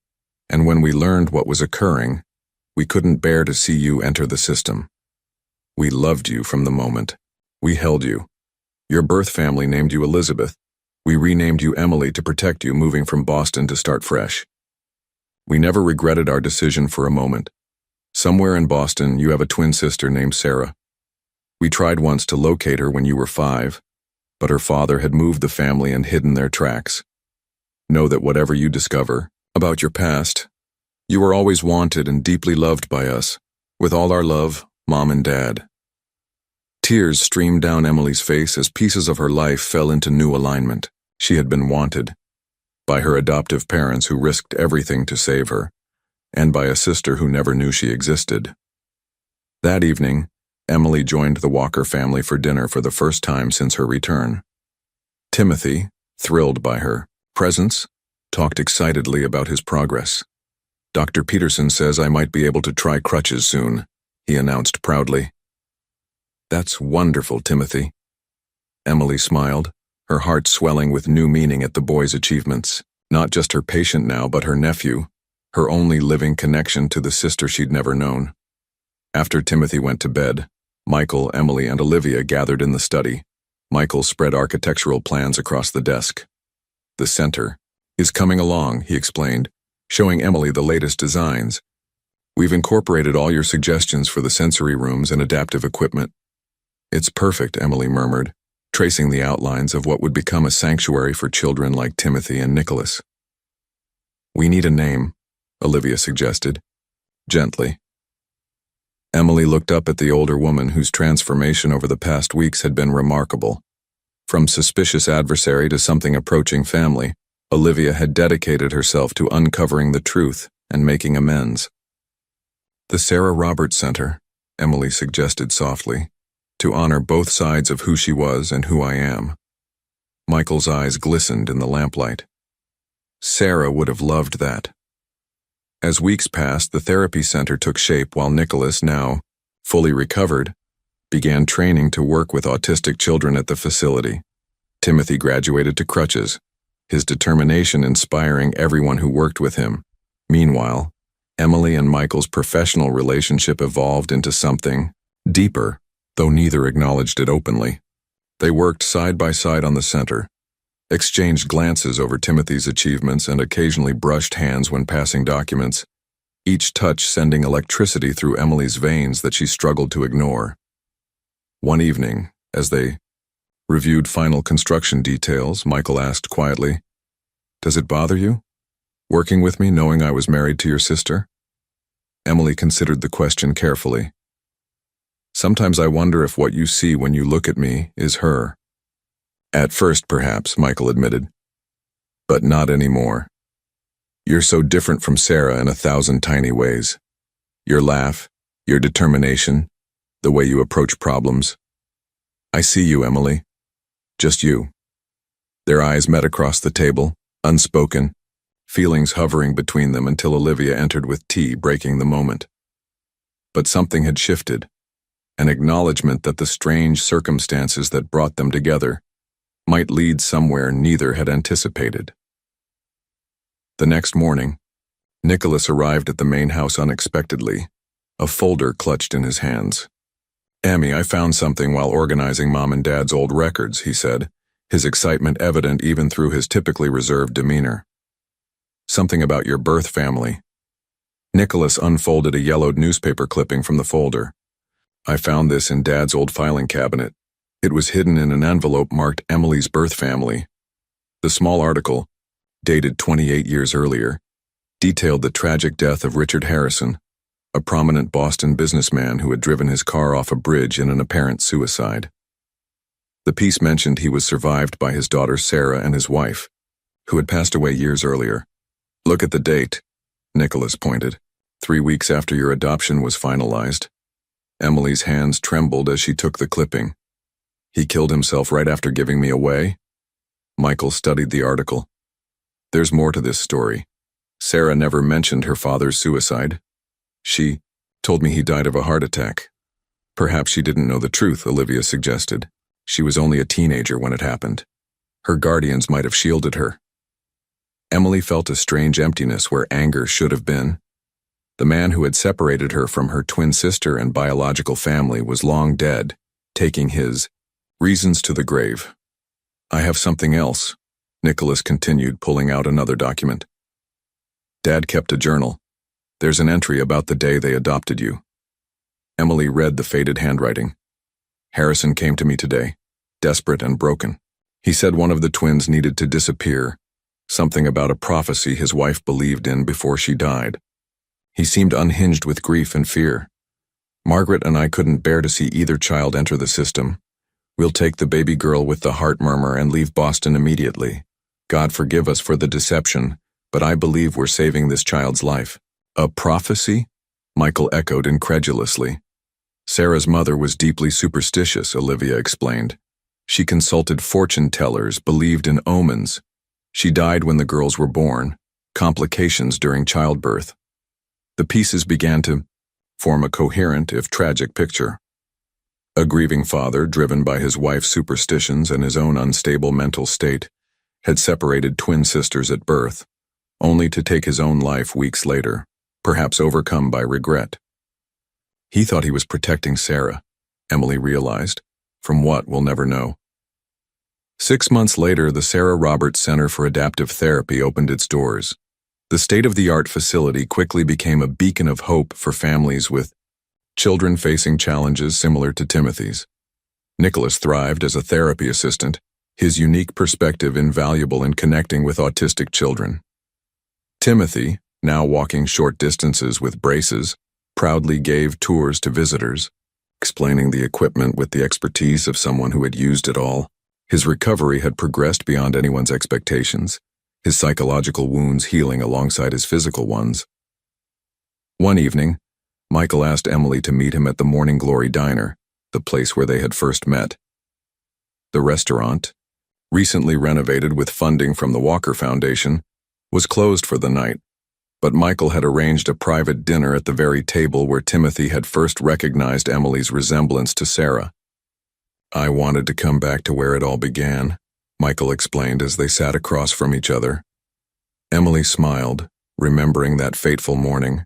and when we learned what was occurring, we couldn't bear to see you enter the system. We loved you from the moment. We held you. Your birth family named you Elizabeth. We renamed you Emily to protect you moving from Boston to start fresh. We never regretted our decision for a moment. Somewhere in Boston, you have a twin sister named Sarah. We tried once to locate her when you were 5, but her father had moved the family and hidden their tracks. Know that whatever you discover about your past, you were always wanted and deeply loved by us. With all our love, Mom and Dad." Tears streamed down Emily's face as pieces of her life fell into new alignment. She had been wanted by her adoptive parents who risked everything to save her, and by a sister who never knew she existed. That evening, Emily joined the Walker family for dinner for the first time since her return. Timothy, thrilled by her presence, talked excitedly about his progress. "Dr. Peterson says I might be able to try crutches soon," he announced proudly. "That's wonderful, Timothy." Emily smiled, her heart swelling with new meaning at the boy's achievements. Not just her patient now, but her nephew, her only living connection to the sister she'd never known. After Timothy went to bed, Michael, Emily, and Olivia gathered in the study. Michael spread architectural plans across the desk. "The center is coming along," he explained, showing Emily the latest designs. "We've incorporated all your suggestions for the sensory rooms and adaptive equipment." "It's perfect," Emily murmured, tracing the outlines of what would become a sanctuary for children like Timothy and Nicholas. "We need a name," Olivia suggested, gently. Emily looked up at the older woman whose transformation over the past weeks had been remarkable. From suspicious adversary to something approaching family, Olivia had dedicated herself to uncovering the truth and making amends. "The Sarah Roberts Center," Emily suggested softly, "to honor both sides of who she was and who I am." Michael's eyes glistened in the lamplight. Sarah would have loved that. As weeks passed, the therapy center took shape while Nicholas, now fully recovered, began training to work with autistic children at the facility. Timothy graduated to crutches, his determination inspiring everyone who worked with him. Meanwhile, Emily and Michael's professional relationship evolved into something deeper, though neither acknowledged it openly. They worked side by side on the center, exchanged glances over Timothy's achievements and occasionally brushed hands when passing documents, each touch sending electricity through Emily's veins that she struggled to ignore. One evening, as they reviewed final construction details, Michael asked quietly, "Does it bother you, working with me knowing I was married to your sister?" Emily considered the question carefully. "Sometimes I wonder if what you see when you look at me is her." "At first, perhaps," Michael admitted. "But not anymore. You're so different from Sarah in 1,000 tiny ways. Your laugh, your determination, the way you approach problems. I see you, Emily. Just you." Their eyes met across the table, unspoken, feelings hovering between them until Olivia entered with tea, breaking the moment. But something had shifted, an acknowledgement that the strange circumstances that brought them together might lead somewhere neither had anticipated. The next morning, Nicholas arrived at the main house unexpectedly, a folder clutched in his hands. "Emmy, I found something while organizing Mom and Dad's old records," he said, his excitement evident even through his typically reserved demeanor. "Something about your birth family." Nicholas unfolded a yellowed newspaper clipping from the folder. "I found this in Dad's old filing cabinet. It was hidden in an envelope marked Emily's birth family. The small article, dated 28 years earlier, detailed the tragic death of Richard Harrison, a prominent Boston businessman who had driven his car off a bridge in an apparent suicide. The piece mentioned he was survived by his daughter Sarah and his wife, who had passed away years earlier. "Look at the date," Nicholas pointed. 3 weeks after your adoption was finalized. Emily's hands trembled as she took the clipping. "He killed himself right after giving me away?" Michael studied the article. "There's more to this story. Sarah never mentioned her father's suicide. She told me he died of a heart attack." "Perhaps she didn't know the truth," Olivia suggested. "She was only a teenager when it happened. Her guardians might have shielded her." Emily felt a strange emptiness where anger should have been. The man who had separated her from her twin sister and biological family was long dead, taking his reasons to the grave. "I have something else," Nicholas continued, pulling out another document. "Dad kept a journal. There's an entry about the day they adopted you." Emily read the faded handwriting. "Harrison came to me today, desperate and broken. He said one of the twins needed to disappear, something about a prophecy his wife believed in before she died. He seemed unhinged with grief and fear. Margaret and I couldn't bear to see either child enter the system. We'll take the baby girl with the heart murmur and leave Boston immediately. God forgive us for the deception, but I believe we're saving this child's life." "A prophecy?" Michael echoed incredulously. "Sarah's mother was deeply superstitious," Olivia explained. "She consulted fortune tellers, believed in omens. She died when the girls were born, complications during childbirth." The pieces began to form a coherent, if tragic, picture. A grieving father, driven by his wife's superstitions and his own unstable mental state, had separated twin sisters at birth, only to take his own life weeks later, perhaps overcome by regret. He thought he was protecting Sarah, Emily realized. From what, we'll never know. 6 months later, the Sarah Roberts Center for Adaptive Therapy opened its doors. The state-of-the-art facility quickly became a beacon of hope for families with children facing challenges similar to Timothy's. Nicholas thrived as a therapy assistant, his unique perspective invaluable in connecting with autistic children. Timothy, now walking short distances with braces, proudly gave tours to visitors, explaining the equipment with the expertise of someone who had used it all. His recovery had progressed beyond anyone's expectations, his psychological wounds healing alongside his physical ones. One evening, Michael asked Emily to meet him at the Morning Glory Diner, the place where they had first met. The restaurant, recently renovated with funding from the Walker Foundation, was closed for the night, but Michael had arranged a private dinner at the very table where Timothy had first recognized Emily's resemblance to Sarah. "I wanted to come back to where it all began," Michael explained as they sat across from each other. Emily smiled, remembering that fateful morning.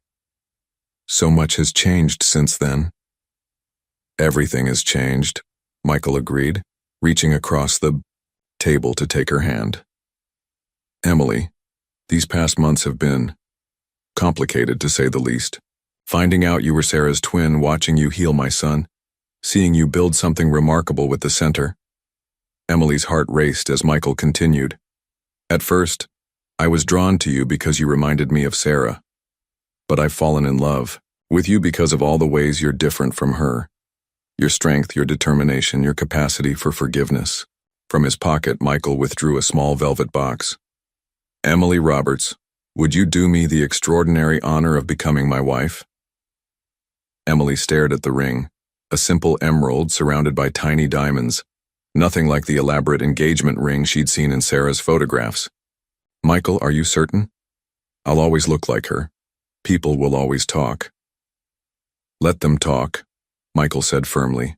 "So much has changed since then." "Everything has changed," Michael agreed, reaching across the table to take her hand. "Emily, these past months have been complicated, to say the least. Finding out you were Sarah's twin, watching you heal my son, seeing you build something remarkable with the center." Emily's heart raced as Michael continued. "At first, I was drawn to you because you reminded me of Sarah. But I've fallen in love with you because of all the ways you're different from her. Your strength, your determination, your capacity for forgiveness." From his pocket, Michael withdrew a small velvet box. "Emily Roberts, would you do me the extraordinary honor of becoming my wife?" Emily stared at the ring, a simple emerald surrounded by tiny diamonds, nothing like the elaborate engagement ring she'd seen in Sarah's photographs. "Michael, are you certain? I'll always look like her. People will always talk." "Let them talk," Michael said firmly.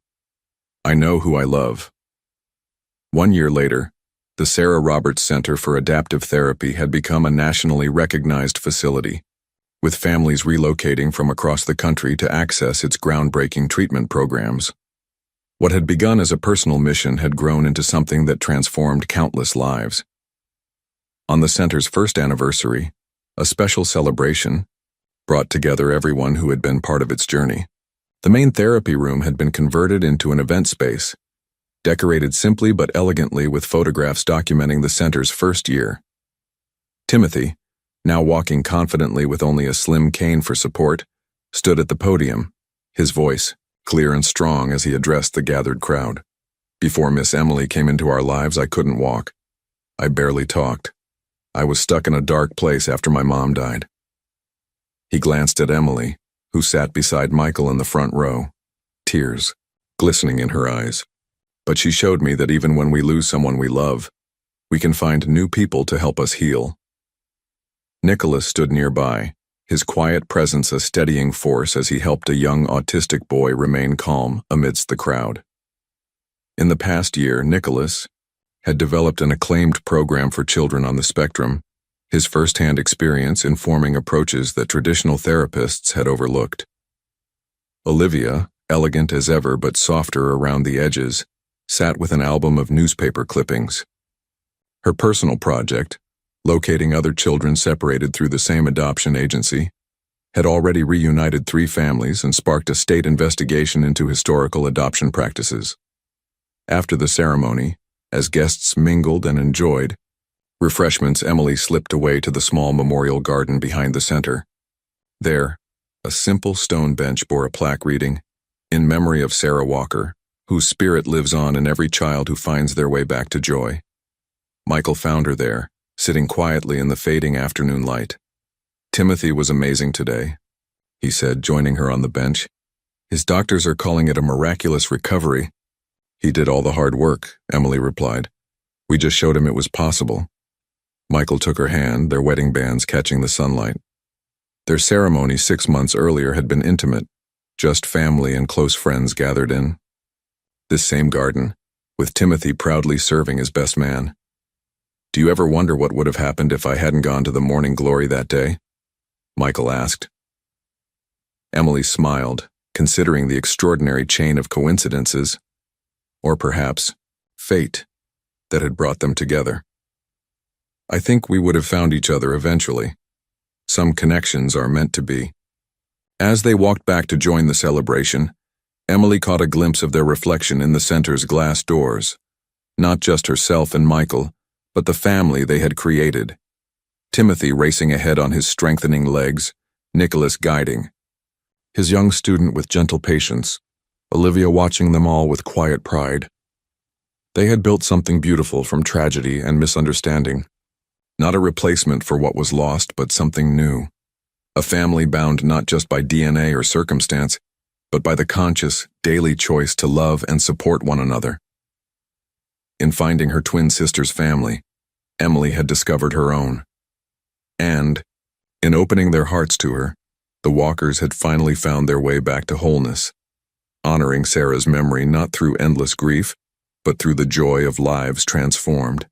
"I know who I love." 1 year later, the Sarah Roberts Center for Adaptive Therapy had become a nationally recognized facility, with families relocating from across the country to access its groundbreaking treatment programs. What had begun as a personal mission had grown into something that transformed countless lives. On the center's first anniversary, a special celebration brought together everyone who had been part of its journey. The main therapy room had been converted into an event space, decorated simply but elegantly with photographs documenting the center's first year. Timothy, now walking confidently with only a slim cane for support, stood at the podium, his voice clear and strong as he addressed the gathered crowd. Before Miss Emily came into our lives, I couldn't walk. I barely talked. I was stuck in a dark place after my mom died. He glanced at Emily, who sat beside Michael in the front row, tears glistening in her eyes. But she showed me that even when we lose someone we love, we can find new people to help us heal. Nicholas stood nearby, his quiet presence a steadying force as he helped a young autistic boy remain calm amidst the crowd. In the past year, Nicholas had developed an acclaimed program for children on the spectrum, his first-hand experience informing approaches that traditional therapists had overlooked. Olivia, elegant as ever but softer around the edges, sat with an album of newspaper clippings. Her personal project, locating other children separated through the same adoption agency, had already reunited 3 families and sparked a state investigation into historical adoption practices. After the ceremony, as guests mingled and enjoyed refreshments, Emily slipped away to the small memorial garden behind the center. There, a simple stone bench bore a plaque reading, "In memory of Sarah Walker, whose spirit lives on in every child who finds their way back to joy." Michael found her there, sitting quietly in the fading afternoon light. "Timothy was amazing today," he said, joining her on the bench. "His doctors are calling it a miraculous recovery." "He did all the hard work," Emily replied. "We just showed him it was possible." Michael took her hand, their wedding bands catching the sunlight. Their ceremony 6 months earlier had been intimate, just family and close friends gathered in this same garden, with Timothy proudly serving as best man. "Do you ever wonder what would have happened if I hadn't gone to the morning glory that day?" Michael asked. Emily smiled, considering the extraordinary chain of coincidences, or perhaps fate, that had brought them together. "I think we would have found each other eventually. Some connections are meant to be." As they walked back to join the celebration, Emily caught a glimpse of their reflection in the center's glass doors. Not just herself and Michael, but the family they had created. Timothy racing ahead on his strengthening legs, Nicholas guiding, his young student with gentle patience, Olivia watching them all with quiet pride. They had built something beautiful from tragedy and misunderstanding. Not a replacement for what was lost, but something new. A family bound not just by DNA or circumstance, but by the conscious, daily choice to love and support one another. In finding her twin sister's family, Emily had discovered her own. And, in opening their hearts to her, the Walkers had finally found their way back to wholeness, honoring Sarah's memory not through endless grief, but through the joy of lives transformed.